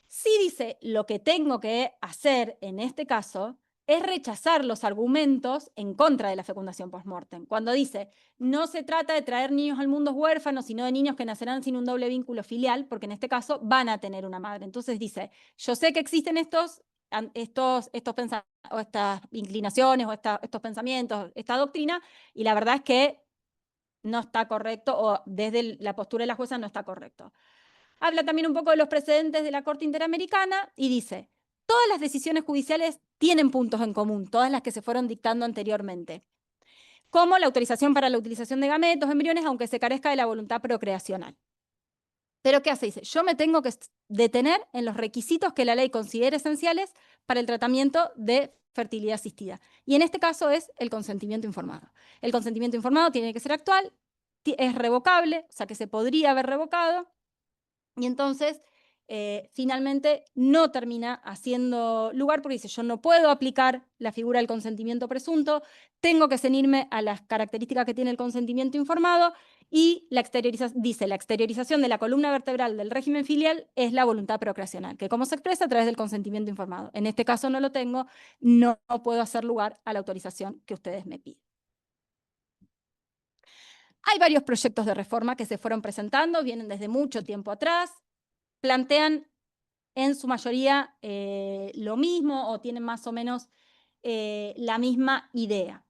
Sí dice, lo que tengo que hacer en este caso es rechazar los argumentos en contra de la fecundación post-mortem. Cuando dice, no se trata de traer niños al mundo huérfanos, sino de niños que nacerán sin un doble vínculo filial, porque en este caso van a tener una madre. Entonces dice, yo sé que existen estas inclinaciones o estos pensamientos, esta doctrina, y la verdad es que no está correcto, o desde la postura de la jueza no está correcto. Habla también un poco de los precedentes de la Corte Interamericana y dice, todas las decisiones judiciales tienen puntos en común, todas las que se fueron dictando anteriormente, como la autorización para la utilización de gametos, embriones, aunque se carezca de la voluntad procreacional. Pero ¿qué hace? Dice, yo me tengo que detener en los requisitos que la ley considera esenciales para el tratamiento de fertilidad asistida. Y en este caso es el consentimiento informado. El consentimiento informado tiene que ser actual, es revocable, o sea que se podría haber revocado, y entonces finalmente no termina haciendo lugar porque dice, yo no puedo aplicar la figura del consentimiento presunto, tengo que ceñirme a las características que tiene el consentimiento informado y la exteriorización de la columna vertebral del régimen filial es la voluntad procreacional, que como se expresa a través del consentimiento informado. En este caso no lo tengo, no puedo hacer lugar a la autorización que ustedes me piden. Hay varios proyectos de reforma que se fueron presentando, vienen desde mucho tiempo atrás, plantean en su mayoría lo mismo o tienen más o menos la misma idea.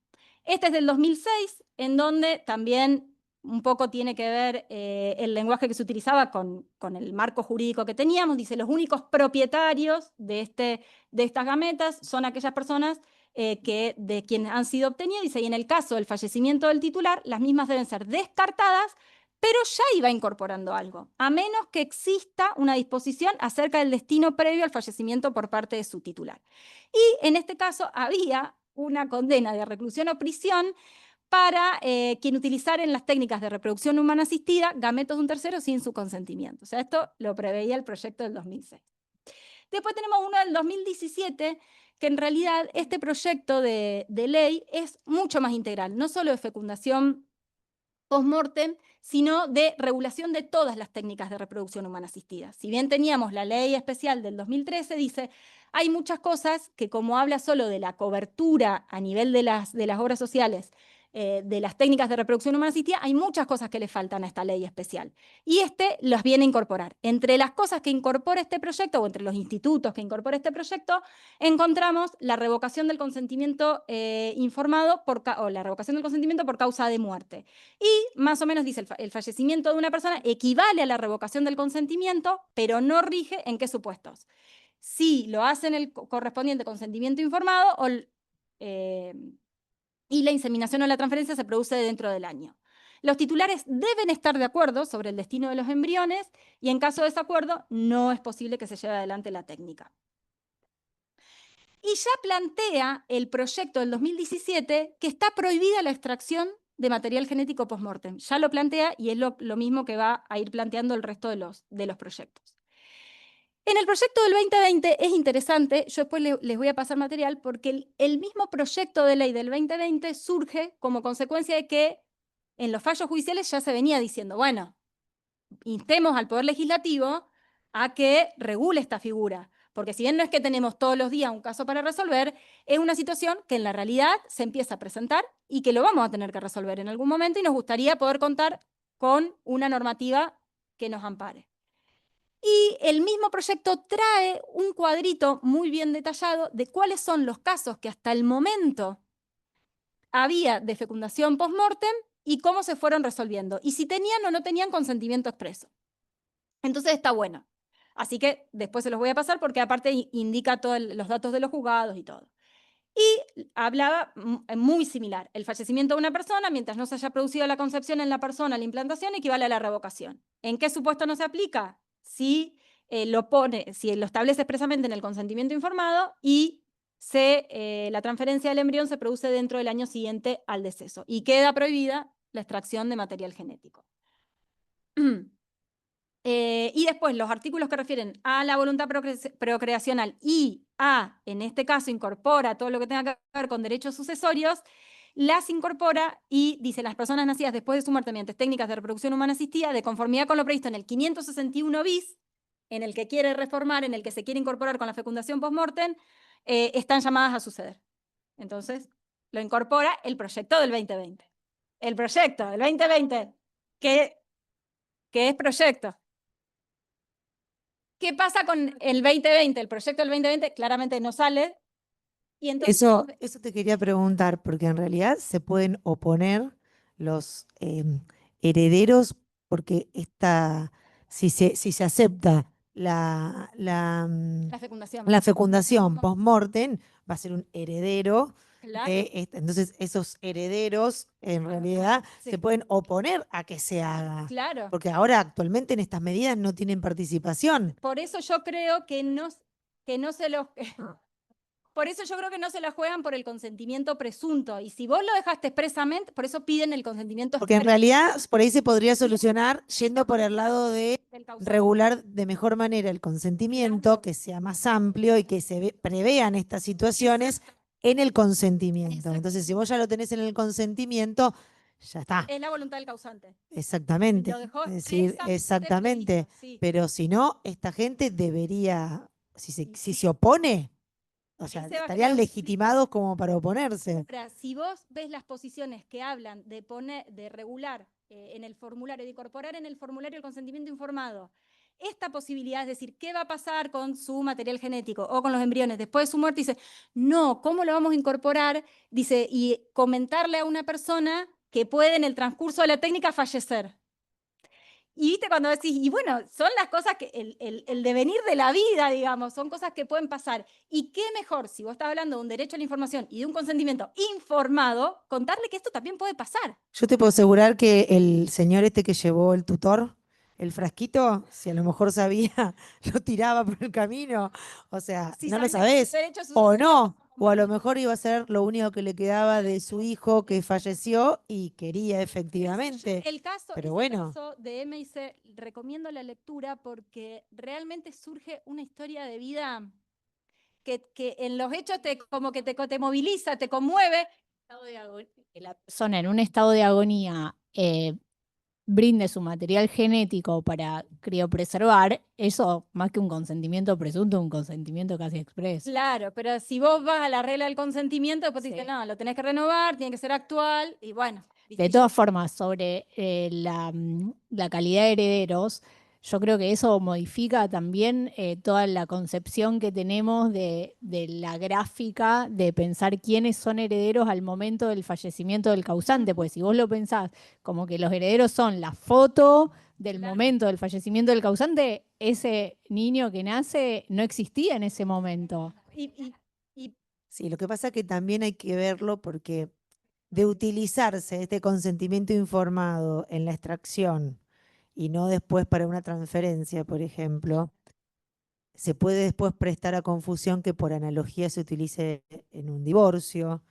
Este es del 2006, en donde también un poco tiene que ver el lenguaje que se utilizaba con el marco jurídico que teníamos. Dice, los únicos propietarios de estas gametas son aquellas personas de quienes han sido obtenidas. Dice, y en el caso del fallecimiento del titular, las mismas deben ser descartadas, pero ya iba incorporando algo, a menos que exista una disposición acerca del destino previo al fallecimiento por parte de su titular. Y en este caso había una condena de reclusión o prisión para quien utilizara en las técnicas de reproducción humana asistida gametos de un tercero sin su consentimiento. O sea, esto lo preveía el proyecto del 2006. Después tenemos uno del 2017, que en realidad este proyecto de ley es mucho más integral, no solo de fecundación post-mortem, sino de regulación de todas las técnicas de reproducción humana asistida. Si bien teníamos la ley especial del 2013, dice, hay muchas cosas que como habla solo de la cobertura a nivel de las obras sociales de las técnicas de reproducción humana asistida, hay muchas cosas que le faltan a esta ley especial. Y las viene a incorporar. Entre las cosas que incorpora este proyecto, o entre los institutos que incorpora este proyecto, encontramos la revocación del consentimiento informado o la revocación del consentimiento por causa de muerte. Y más o menos dice, el fallecimiento de una persona equivale a la revocación del consentimiento, pero no rige en qué supuestos. Si lo hace en el correspondiente consentimiento informado y la inseminación o la transferencia se produce dentro del año. Los titulares deben estar de acuerdo sobre el destino de los embriones y en caso de desacuerdo no es posible que se lleve adelante la técnica. Y ya plantea el proyecto del 2017 que está prohibida la extracción de material genético post-mortem. Ya lo plantea y es lo mismo que va a ir planteando el resto de los proyectos. En el proyecto del 2020 es interesante, yo después les voy a pasar material, porque el mismo proyecto de ley del 2020 surge como consecuencia de que en los fallos judiciales ya se venía diciendo, bueno, instemos al Poder Legislativo a que regule esta figura, porque si bien no es que tenemos todos los días un caso para resolver, es una situación que en la realidad se empieza a presentar y que lo vamos a tener que resolver en algún momento y nos gustaría poder contar con una normativa que nos ampare. Y el mismo proyecto trae un cuadrito muy bien detallado de cuáles son los casos que hasta el momento había de fecundación post-mortem y cómo se fueron resolviendo, y si tenían o no tenían consentimiento expreso. Entonces está bueno. Así que después se los voy a pasar porque aparte indica todos los datos de los juzgados y todo. Y hablaba muy similar. El fallecimiento de una persona, mientras no se haya producido la concepción en la persona, la implantación equivale a la revocación. ¿En qué supuesto no se aplica? Si si lo establece expresamente en el consentimiento informado y la transferencia del embrión se produce dentro del año siguiente al deceso. Y queda prohibida la extracción de material genético. Y después los artículos que refieren a la voluntad procreacional y en este caso, incorpora todo lo que tenga que ver con derechos sucesorios, las incorpora y dice las personas nacidas después de su muerte mediante técnicas de reproducción humana asistida, de conformidad con lo previsto en el 561 bis, en el que quiere reformar, en el que se quiere incorporar con la fecundación post-mortem, están llamadas a suceder. Entonces, lo incorpora el proyecto del 2020. El proyecto del 2020, que es proyecto. ¿Qué pasa con el 2020? El proyecto del 2020 claramente no sale. Y entonces, Eso te quería preguntar, porque en realidad se pueden oponer los herederos, porque si se acepta la la fecundación. fecundación post-mortem, va a ser un heredero. Claro. Entonces, esos herederos en realidad Sí. se pueden oponer a que se haga. Claro. Porque ahora actualmente en estas medidas no tienen participación. Por eso yo creo que no se los... Por eso yo creo que no se la juegan por el consentimiento presunto. Y si vos lo dejaste expresamente, por eso piden el consentimiento Porque en expreso realidad por ahí se podría solucionar yendo por el lado de del causante. regular de mejor manera el consentimiento, Claro. que sea más amplio y que se prevean estas situaciones en el consentimiento. Exacto. Entonces, si vos ya lo tenés en el consentimiento, ya está. Es la voluntad del causante. Exactamente. Lo dejó Es decir, expresamente exactamente. previsto, sí. Pero si no, esta gente debería, si se opone, o sea, Ese va a estarían generar un legitimados como para oponerse. Ahora, si vos ves las posiciones que hablan de regular en el formulario, de incorporar en el formulario el consentimiento informado, esta posibilidad, es decir, ¿qué va a pasar con su material genético o con los embriones después de su muerte? Dice, no, ¿cómo lo vamos a incorporar? Dice, y comentarle a una persona que puede en el transcurso de la técnica fallecer. Y viste cuando decís, y bueno, son las cosas que, el devenir de la vida, digamos, son cosas que pueden pasar. Y qué mejor, si vos estás hablando de un derecho a la información y de un consentimiento informado, contarle que esto también puede pasar. Yo te puedo asegurar que el señor este que llevó el tutor, el frasquito, si a lo mejor sabía, lo tiraba por el camino. O sea, Si no lo sabés que sabés. derecho a O sucesión, no. O a lo mejor iba a ser lo único que le quedaba de su hijo que falleció y quería efectivamente. El caso, Pero ese bueno. caso de MIC, recomiendo la lectura porque realmente surge una historia de vida que en los hechos como que te moviliza, te conmueve. La persona en un estado de agonía brinde su material genético para criopreservar, eso más que un consentimiento presunto, un consentimiento casi expreso. Claro, pero si vos vas a la regla del consentimiento, después te Sí. dicen, no, lo tenés que renovar, tiene que ser actual, y bueno. De todas formas, sobre la calidad de herederos, yo creo que eso modifica también toda la concepción que tenemos de la gráfica, de pensar quiénes son herederos al momento del fallecimiento del causante, pues si vos lo pensás como que los herederos son la foto del Claro. momento del fallecimiento del causante, ese niño que nace no existía en ese momento. Y Sí, lo que pasa es que también hay que verlo porque de utilizarse este consentimiento informado en la extracción y no después para una transferencia, por ejemplo, se puede después prestar a confusión que por analogía se utilice en un divorcio,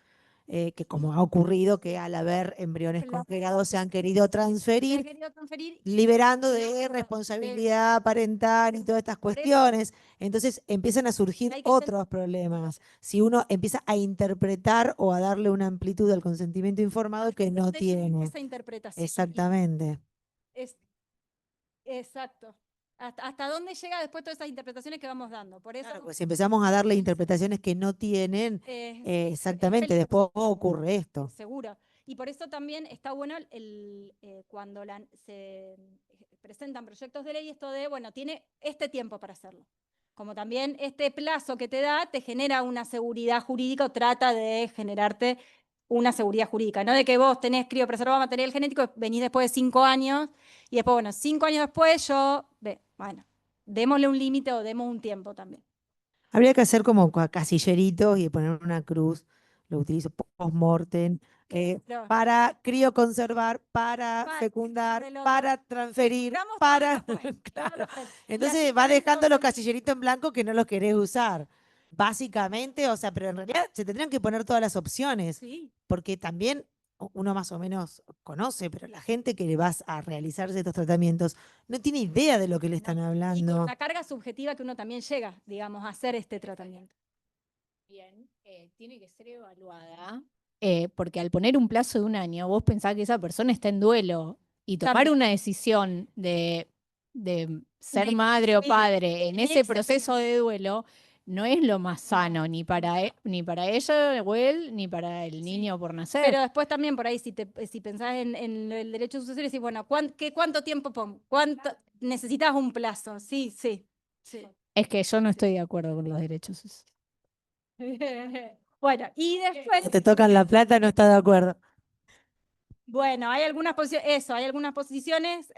que como ha ocurrido que al haber embriones Claro. congregados se han querido se ha transferir, querido transferir, liberando no, de responsabilidad parental y todas estas Por eso. cuestiones. Entonces empiezan a surgir Hay que otros problemas. Si uno empieza a interpretar o a darle una amplitud al consentimiento informado que no ¿dónde llega tiene. esa interpretación? Exactamente. Es, exacto. ¿Hasta dónde llega después todas esas interpretaciones que vamos dando? Por eso, Claro, pues si empezamos a darle interpretaciones que no tienen, es exactamente, peligroso. después ocurre esto. Seguro. Y por eso también está bueno cuando se presentan proyectos de ley, esto de, bueno, tiene este tiempo para hacerlo. Como también este plazo que te da te genera una seguridad jurídica o trata de generarte una seguridad jurídica. No de que vos tenés criopreservado material genético, venís después de 5 años y después, bueno, 5 años después bueno, démosle un límite o demos un tiempo también. Habría que hacer como casilleritos y poner una cruz, lo utilizo post-mortem, Claro. para crioconservar, para Para fecundar, del otro. para transferir, Digamos, para... todo después, todo Claro. después. Y Entonces así va queda dejando los todo. casilleritos en blanco que no los querés usar. Básicamente, o sea, pero en realidad se tendrían que poner todas las opciones, Sí. porque también uno más o menos conoce, pero la gente que le vas a realizarse estos tratamientos no tiene idea de lo que le están Y con hablando. la carga subjetiva que uno también llega, digamos, a hacer este tratamiento. Bien, tiene que ser evaluada, porque al poner un plazo de 1 año, vos pensás que esa persona está en duelo y tomar También. una decisión de ser De- madre o sí, padre en ese irse, proceso de duelo no es lo más sano, ni para ella o él, ni para el Sí. niño por nacer. Pero después también por ahí, si pensás en el derecho sucesorio, decís, bueno, ¿cuánto tiempo pongo? Necesitas un plazo? Sí, sí. Sí. Es que yo no estoy de acuerdo con los derechos. Bueno, y después, Te tocan la plata, no está de acuerdo. bueno, hay algunas posiciones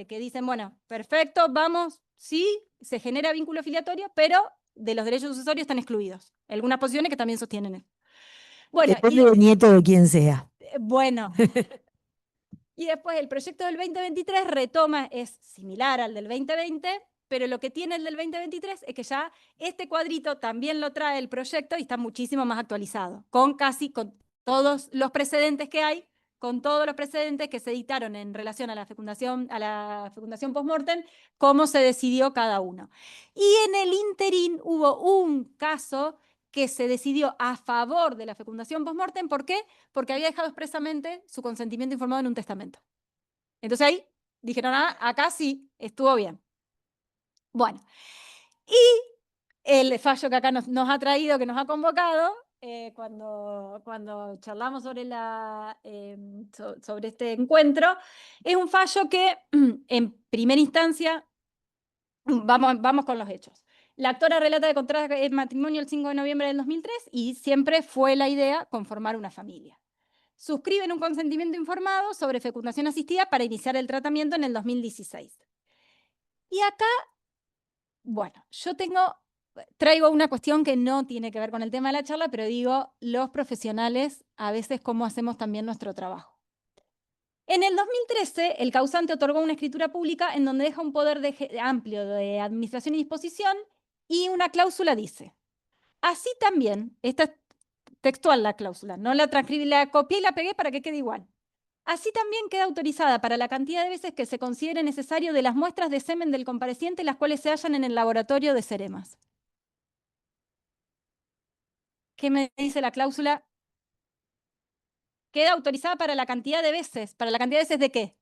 que dicen, bueno, perfecto, vamos, sí, se genera vínculo filiatorio, pero de los derechos sucesorios están excluidos. Algunas posiciones que también sostienen eso. Bueno, Depende del nieto de quien sea. bueno. Y después el proyecto del 2023 retoma, es similar al del 2020, pero lo que tiene el del 2023 es que ya este cuadrito también lo trae el proyecto y está muchísimo más actualizado, con todos los precedentes que hay, con todos los precedentes que se dictaron en relación a la fecundación post-mortem, cómo se decidió cada uno. Y en el interín hubo un caso que se decidió a favor de la fecundación post-mortem. ¿Por qué? Porque había dejado expresamente su consentimiento informado en un testamento. Entonces ahí dijeron, acá sí, estuvo bien. Bueno, y el fallo que acá nos ha traído, que nos ha convocado, cuando charlamos sobre este encuentro, es un fallo que en primera instancia, vamos con los hechos. La actora relata de contrajo el matrimonio el 5 de noviembre del 2003 y siempre fue la idea conformar una familia. Suscriben un consentimiento informado sobre fecundación asistida para iniciar el tratamiento en el 2016. Y acá, bueno, traigo una cuestión que no tiene que ver con el tema de la charla, pero digo, los profesionales a veces cómo hacemos también nuestro trabajo. En el 2013, el causante otorgó una escritura pública en donde deja un poder amplio de administración y disposición y una cláusula dice, así también, esta es textual la cláusula, no la transcribí, la copié y la pegué para que quede igual. Así también queda autorizada para la cantidad de veces que se considere necesario de las muestras de semen del compareciente las cuales se hallan en el laboratorio de Ceremas. ¿Qué me dice la cláusula? Queda autorizada para la cantidad de veces. ¿Para la cantidad de veces de qué?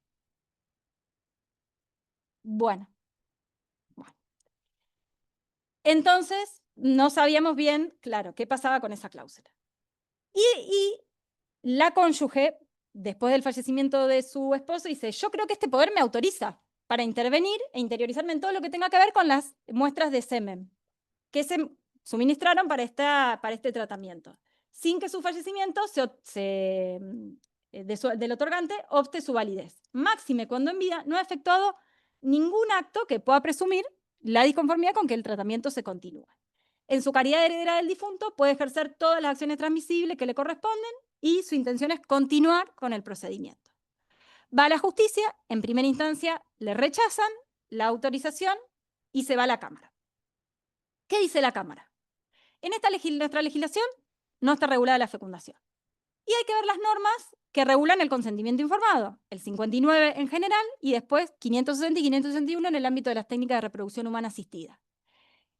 Bueno. Entonces, no sabíamos bien, claro, qué pasaba con esa cláusula. Y la cónyuge, después del fallecimiento de su esposo, dice, yo creo que este poder me autoriza para intervenir e interiorizarme en todo lo que tenga que ver con las muestras de semen que se suministraron para este tratamiento, sin que su fallecimiento del otorgante opte su validez. Máxime cuando en vida no ha efectuado ningún acto que pueda presumir la disconformidad con que el tratamiento se continúe. En su calidad de heredera del difunto puede ejercer todas las acciones transmisibles que le corresponden y su intención es continuar con el procedimiento. Va a la justicia, en primera instancia le rechazan la autorización y se va a la Cámara. ¿Qué dice la Cámara? En nuestra legislación no está regulada la fecundación. Y hay que ver las normas que regulan el consentimiento informado, el 59 en general y después 560 y 561 en el ámbito de las técnicas de reproducción humana asistida.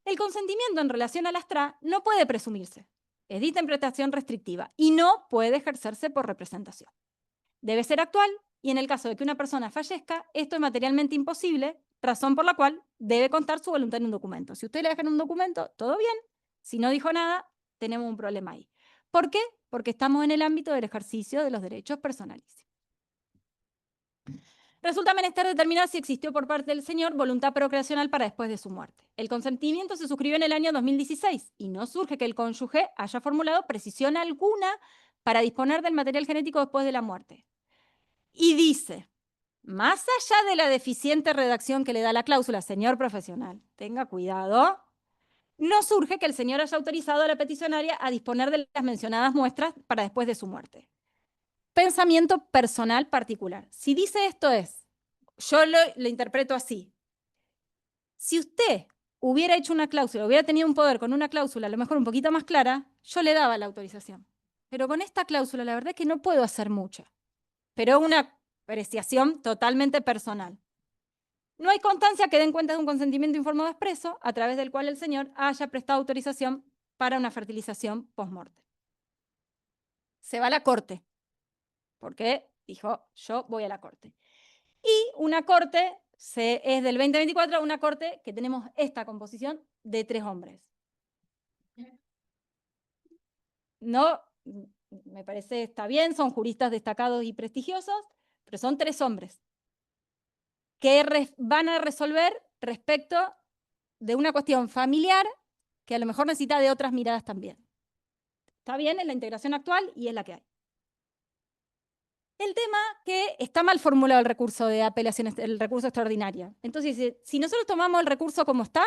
El consentimiento en relación a las TRA no puede presumirse, es de interpretación restrictiva y no puede ejercerse por representación. Debe ser actual y en el caso de que una persona fallezca, esto es materialmente imposible, razón por la cual debe constar su voluntad en un documento. Si usted le deja en un documento, todo bien. Si no dijo nada, tenemos un problema ahí. ¿Por qué? Porque estamos en el ámbito del ejercicio de los derechos personalísimos. Resulta menester determinar si existió por parte del señor voluntad procreacional para después de su muerte. El consentimiento se suscribió en el año 2016 y no surge que el cónyuge haya formulado precisión alguna para disponer del material genético después de la muerte. Y dice, más allá de la deficiente redacción que le da la cláusula, señor profesional, tenga cuidado, no surge que el señor haya autorizado a la peticionaria a disponer de las mencionadas muestras para después de su muerte. Pensamiento personal particular. Si dice esto yo lo interpreto así. Si usted hubiera hecho una cláusula, hubiera tenido un poder con una cláusula a lo mejor un poquito más clara, yo le daba la autorización. Pero con esta cláusula la verdad es que no puedo hacer mucho. Pero es una apreciación totalmente personal. No hay constancia que den cuenta de un consentimiento informado expreso a través del cual el señor haya prestado autorización para una fertilización post-mortem. Se va a la corte, porque dijo, yo voy a la corte. Y una corte, es del 2024, una corte que tenemos esta composición de 3 hombres. No, me parece está bien, son juristas destacados y prestigiosos, pero son 3 hombres que van a resolver respecto de una cuestión familiar que a lo mejor necesita de otras miradas también. Está bien en la integración actual y es la que hay. El tema que está mal formulado el recurso de apelación, el recurso extraordinario. Entonces, si nosotros tomamos el recurso como está,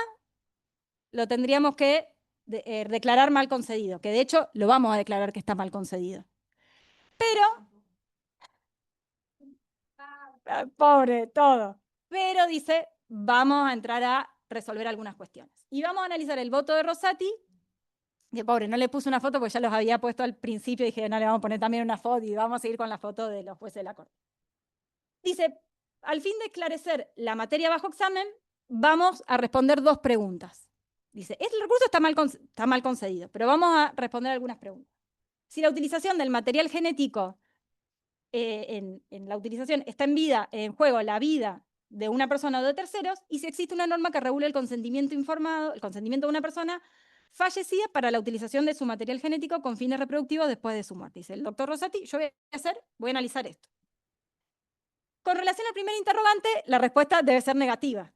lo tendríamos que declarar mal concedido, que de hecho lo vamos a declarar que está mal concedido. Pero, pobre, todo. Pero dice, vamos a entrar a resolver algunas cuestiones. Y vamos a analizar el voto de Rosati, que pobre, no le puse una foto porque ya los había puesto al principio y dije, no, le vamos a poner también una foto y vamos a seguir con la foto de los jueces de la Corte. Dice, al fin de esclarecer la materia bajo examen, vamos a responder 2 preguntas. Dice, el recurso está mal concedido, pero vamos a responder algunas preguntas. Si la utilización del material genético en la utilización está en juego la vida de una persona o de terceros, y si existe una norma que regule el consentimiento informado, el consentimiento de una persona fallecida para la utilización de su material genético con fines reproductivos después de su muerte. Dice el doctor Rosati, yo voy a analizar esto. Con relación al primer interrogante, la respuesta debe ser negativa,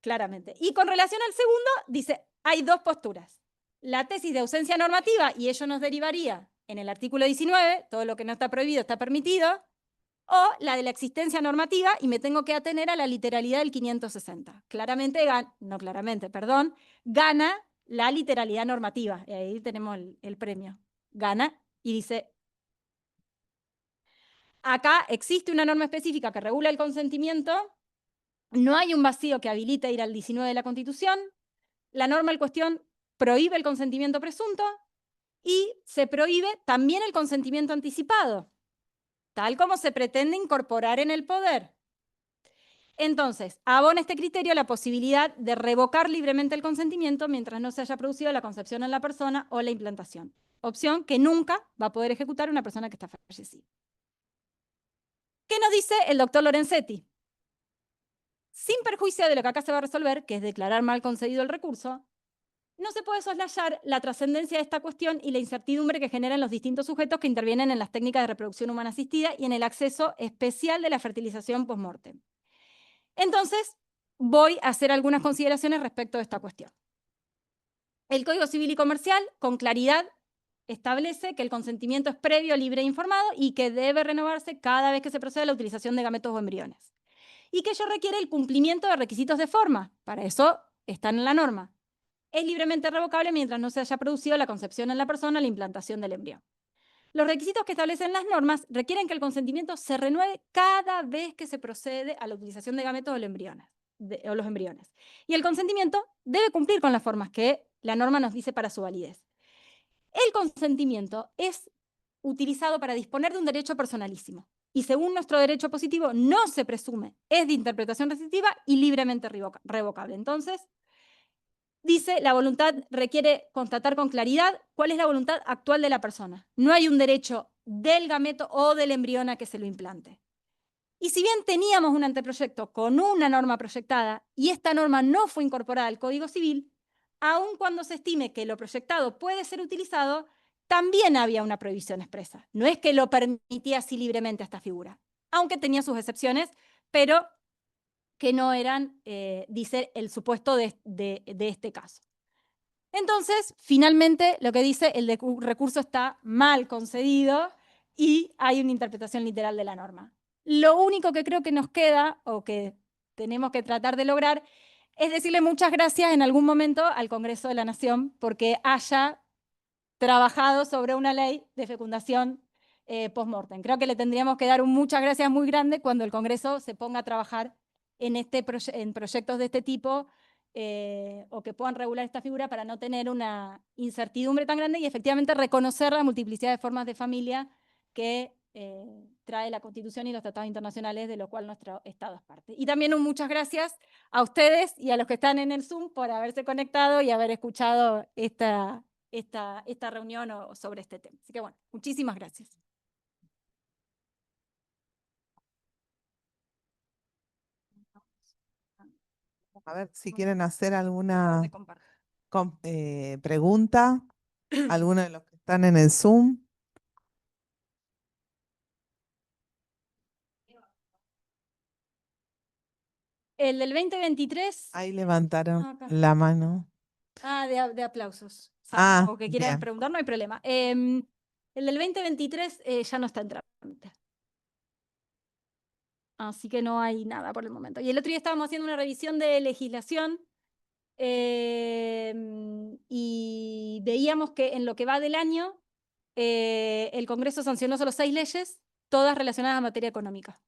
claramente. Y con relación al segundo, dice, hay 2 posturas. La tesis de ausencia normativa, y ello nos derivaría en el artículo 19, todo lo que no está prohibido está permitido, o la de la existencia normativa, y me tengo que atener a la literalidad del 560. Gana la literalidad normativa. Y ahí tenemos el premio. Gana y dice, acá existe una norma específica que regula el consentimiento, no hay un vacío que habilite ir al 19 de la Constitución, la norma en cuestión prohíbe el consentimiento presunto y se prohíbe también el consentimiento anticipado, tal como se pretende incorporar en el poder. Entonces, abona este criterio la posibilidad de revocar libremente el consentimiento mientras no se haya producido la concepción en la persona o la implantación. Opción que nunca va a poder ejecutar una persona que está fallecida. ¿Qué nos dice el doctor Lorenzetti? sin perjuicio de lo que acá se va a resolver, que es declarar mal concedido el recurso, no se puede soslayar la trascendencia de esta cuestión y la incertidumbre que generan los distintos sujetos que intervienen en las técnicas de reproducción humana asistida y en el acceso especial de la fertilización post-mortem. Entonces, voy a hacer algunas consideraciones respecto de esta cuestión. El Código Civil y Comercial, con claridad, establece que el consentimiento es previo, libre e informado y que debe renovarse cada vez que se procede a la utilización de gametos o embriones. Y que ello requiere el cumplimiento de requisitos de forma. Para eso están en la norma. Es libremente revocable mientras no se haya producido la concepción en la persona o la implantación del embrión. Los requisitos que establecen las normas requieren que el consentimiento se renueve cada vez que se procede a la utilización de gametos o los embriones. Y el consentimiento debe cumplir con las formas que la norma nos dice para su validez. El consentimiento es utilizado para disponer de un derecho personalísimo. Y según nuestro derecho positivo, no se presume, es de interpretación restrictiva y libremente revocable. Entonces, dice, la voluntad requiere constatar con claridad cuál es la voluntad actual de la persona. No hay un derecho del gameto o del embrión a que se lo implante. Y si bien teníamos un anteproyecto con una norma proyectada y esta norma no fue incorporada al Código Civil, aun cuando se estime que lo proyectado puede ser utilizado, también había una prohibición expresa. No es que lo permitía así libremente a esta figura, aunque tenía sus excepciones, pero que no eran, dice, el supuesto de este caso. Entonces, finalmente, lo que dice, el recurso está mal concedido y hay una interpretación literal de la norma. Lo único que creo que nos queda, o que tenemos que tratar de lograr, es decirle muchas gracias en algún momento al Congreso de la Nación porque haya trabajado sobre una ley de fecundación post-mortem. Creo que le tendríamos que dar un muchas gracias muy grande cuando el Congreso se ponga a trabajar en proyectos de este tipo o que puedan regular esta figura para no tener una incertidumbre tan grande y efectivamente reconocer la multiplicidad de formas de familia que trae la Constitución y los tratados internacionales de los cuales nuestro Estado es parte. Y también un muchas gracias a ustedes y a los que están en el Zoom por haberse conectado y haber escuchado esta reunión sobre este tema. Así que bueno, muchísimas gracias. A ver si quieren hacer alguna De compartir. pregunta, alguno de los que están en el Zoom. El del 2023. Ahí levantaron Acá. la mano. De aplausos. Ah, O que quieran bien. preguntar, no hay problema. El del 2023 ya no está en trámite. Así que no hay nada por el momento. Y el otro día estábamos haciendo una revisión de legislación y veíamos que en lo que va del año el Congreso sancionó solo 6 leyes, todas relacionadas a materia económica.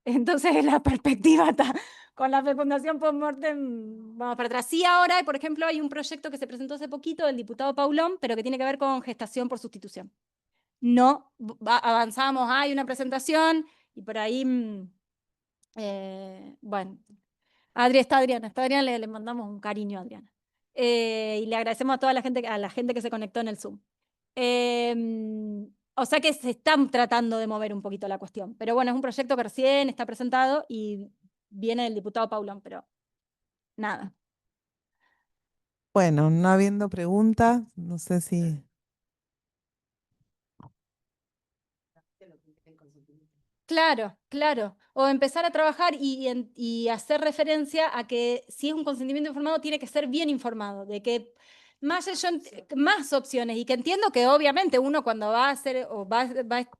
Entonces la perspectiva está con la fecundación post-mortem, vamos para atrás. Sí, ahora, por ejemplo, hay un proyecto que se presentó hace poquito del diputado Paulón, pero que tiene que ver con gestación por sustitución. No, avanzamos, hay una presentación y por ahí, bueno, está Adriana, le mandamos un cariño a Adriana. Y le agradecemos a toda la gente que se conectó en el Zoom. O sea que se están tratando de mover un poquito la cuestión. Pero bueno, es un proyecto que recién está presentado y viene el diputado Paulón, pero nada. Bueno, no habiendo preguntas, no sé si... Claro, claro. O empezar a trabajar y hacer referencia a que si es un consentimiento informado, tiene que ser bien informado, de que más opciones, y que entiendo que obviamente uno cuando va a hacer o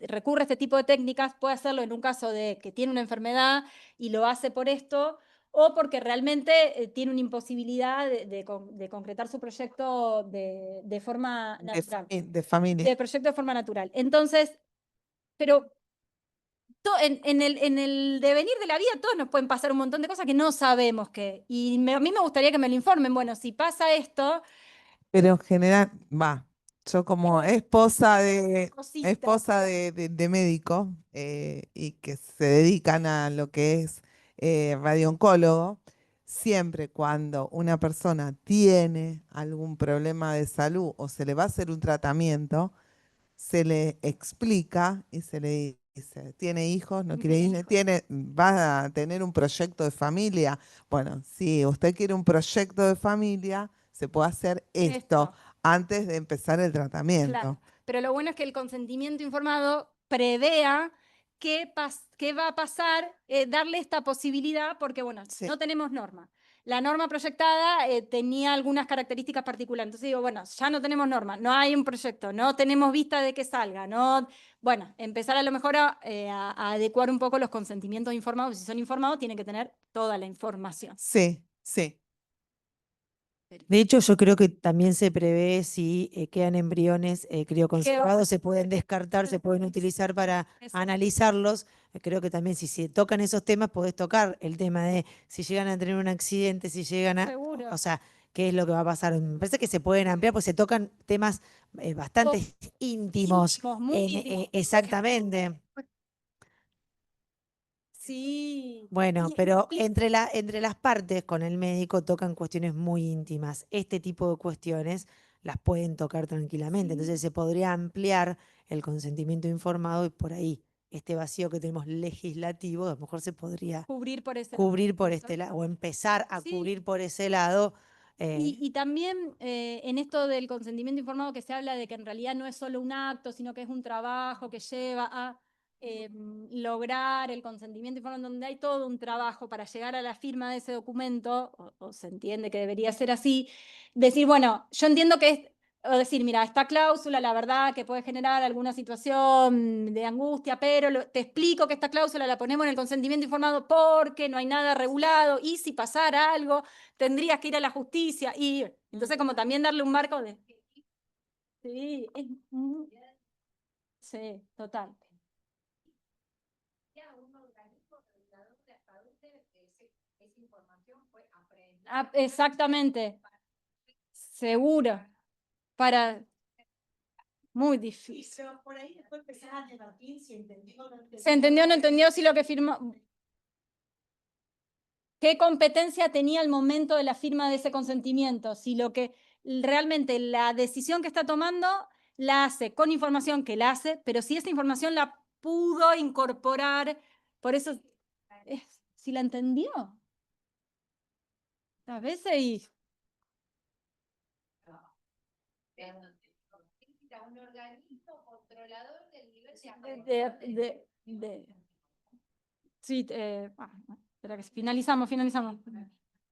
recurre a este tipo de técnicas puede hacerlo en un caso de que tiene una enfermedad y lo hace por esto, o porque realmente tiene una imposibilidad de concretar su proyecto de forma natural. De familia. De proyecto de forma natural. Entonces, pero en el devenir de la vida todos nos pueden pasar un montón de cosas que no sabemos qué. Y a mí me gustaría que me lo informen. Bueno, si pasa esto... Pero en general, yo como esposa de médico y que se dedican a lo que es radiooncólogo, siempre cuando una persona tiene algún problema de salud o se le va a hacer un tratamiento, se le explica y se le ¿Tiene hijos? ¿No No quiere tiene hijos? ¿Va a tener un proyecto de familia? Bueno, si usted quiere un proyecto de familia, se puede hacer esto Esto. antes de empezar el tratamiento. Claro, pero lo bueno es que el consentimiento informado prevea qué va a pasar, darle esta posibilidad, porque bueno, Sí. no tenemos norma. La norma proyectada tenía algunas características particulares. Entonces digo, bueno, ya no tenemos norma, no hay un proyecto, no tenemos vista de que salga, no, bueno, empezar a lo mejor a adecuar un poco los consentimientos informados. Si son informados, tienen que tener toda la información. Sí, sí. De hecho, yo creo que también se prevé si quedan embriones crioconservados, se pueden descartar, se pueden utilizar para Eso. analizarlos. Creo que también si se tocan esos temas, podés tocar el tema de si llegan a tener un accidente, si llegan a... Seguro. O sea, qué es lo que va a pasar. Me parece que se pueden ampliar, porque se tocan temas bastante íntimos. Íntimos, muy íntimos. Exactamente. Sí. Bueno, Y- pero y- entre las partes con el médico tocan cuestiones muy íntimas. Este tipo de cuestiones las pueden tocar tranquilamente. Sí. Entonces se podría ampliar el consentimiento informado y por ahí este vacío que tenemos legislativo, a lo mejor se podría cubrir por ese cubrir por lado. este lado o empezar a Sí. cubrir por ese lado. Y también en esto del consentimiento informado que se habla de que en realidad no es solo un acto, sino que es un trabajo que lleva a lograr el consentimiento informado, donde hay todo un trabajo para llegar a la firma de ese documento, o se entiende que debería ser así, decir, bueno, yo entiendo que es, o decir, mira, esta cláusula, la verdad que puede generar alguna situación de angustia, pero te explico que esta cláusula la ponemos en el consentimiento informado porque no hay nada regulado y si pasara algo, tendrías que ir a la justicia. Y entonces como también darle un marco de... Sí, sí, total. Exactamente. Seguro. Para... Muy difícil. Por ahí después empezás a debatir si entendió o no entendió. ¿Se entendió o no entendió si lo que firmó? ¿Qué competencia tenía al momento de la firma de ese consentimiento? Si lo que realmente la decisión que está tomando la hace con información que la hace, pero si esa información la pudo incorporar, por eso, si la entendió. A veces y... Un organismo controlador del nivel Sí, espera que finalizamos.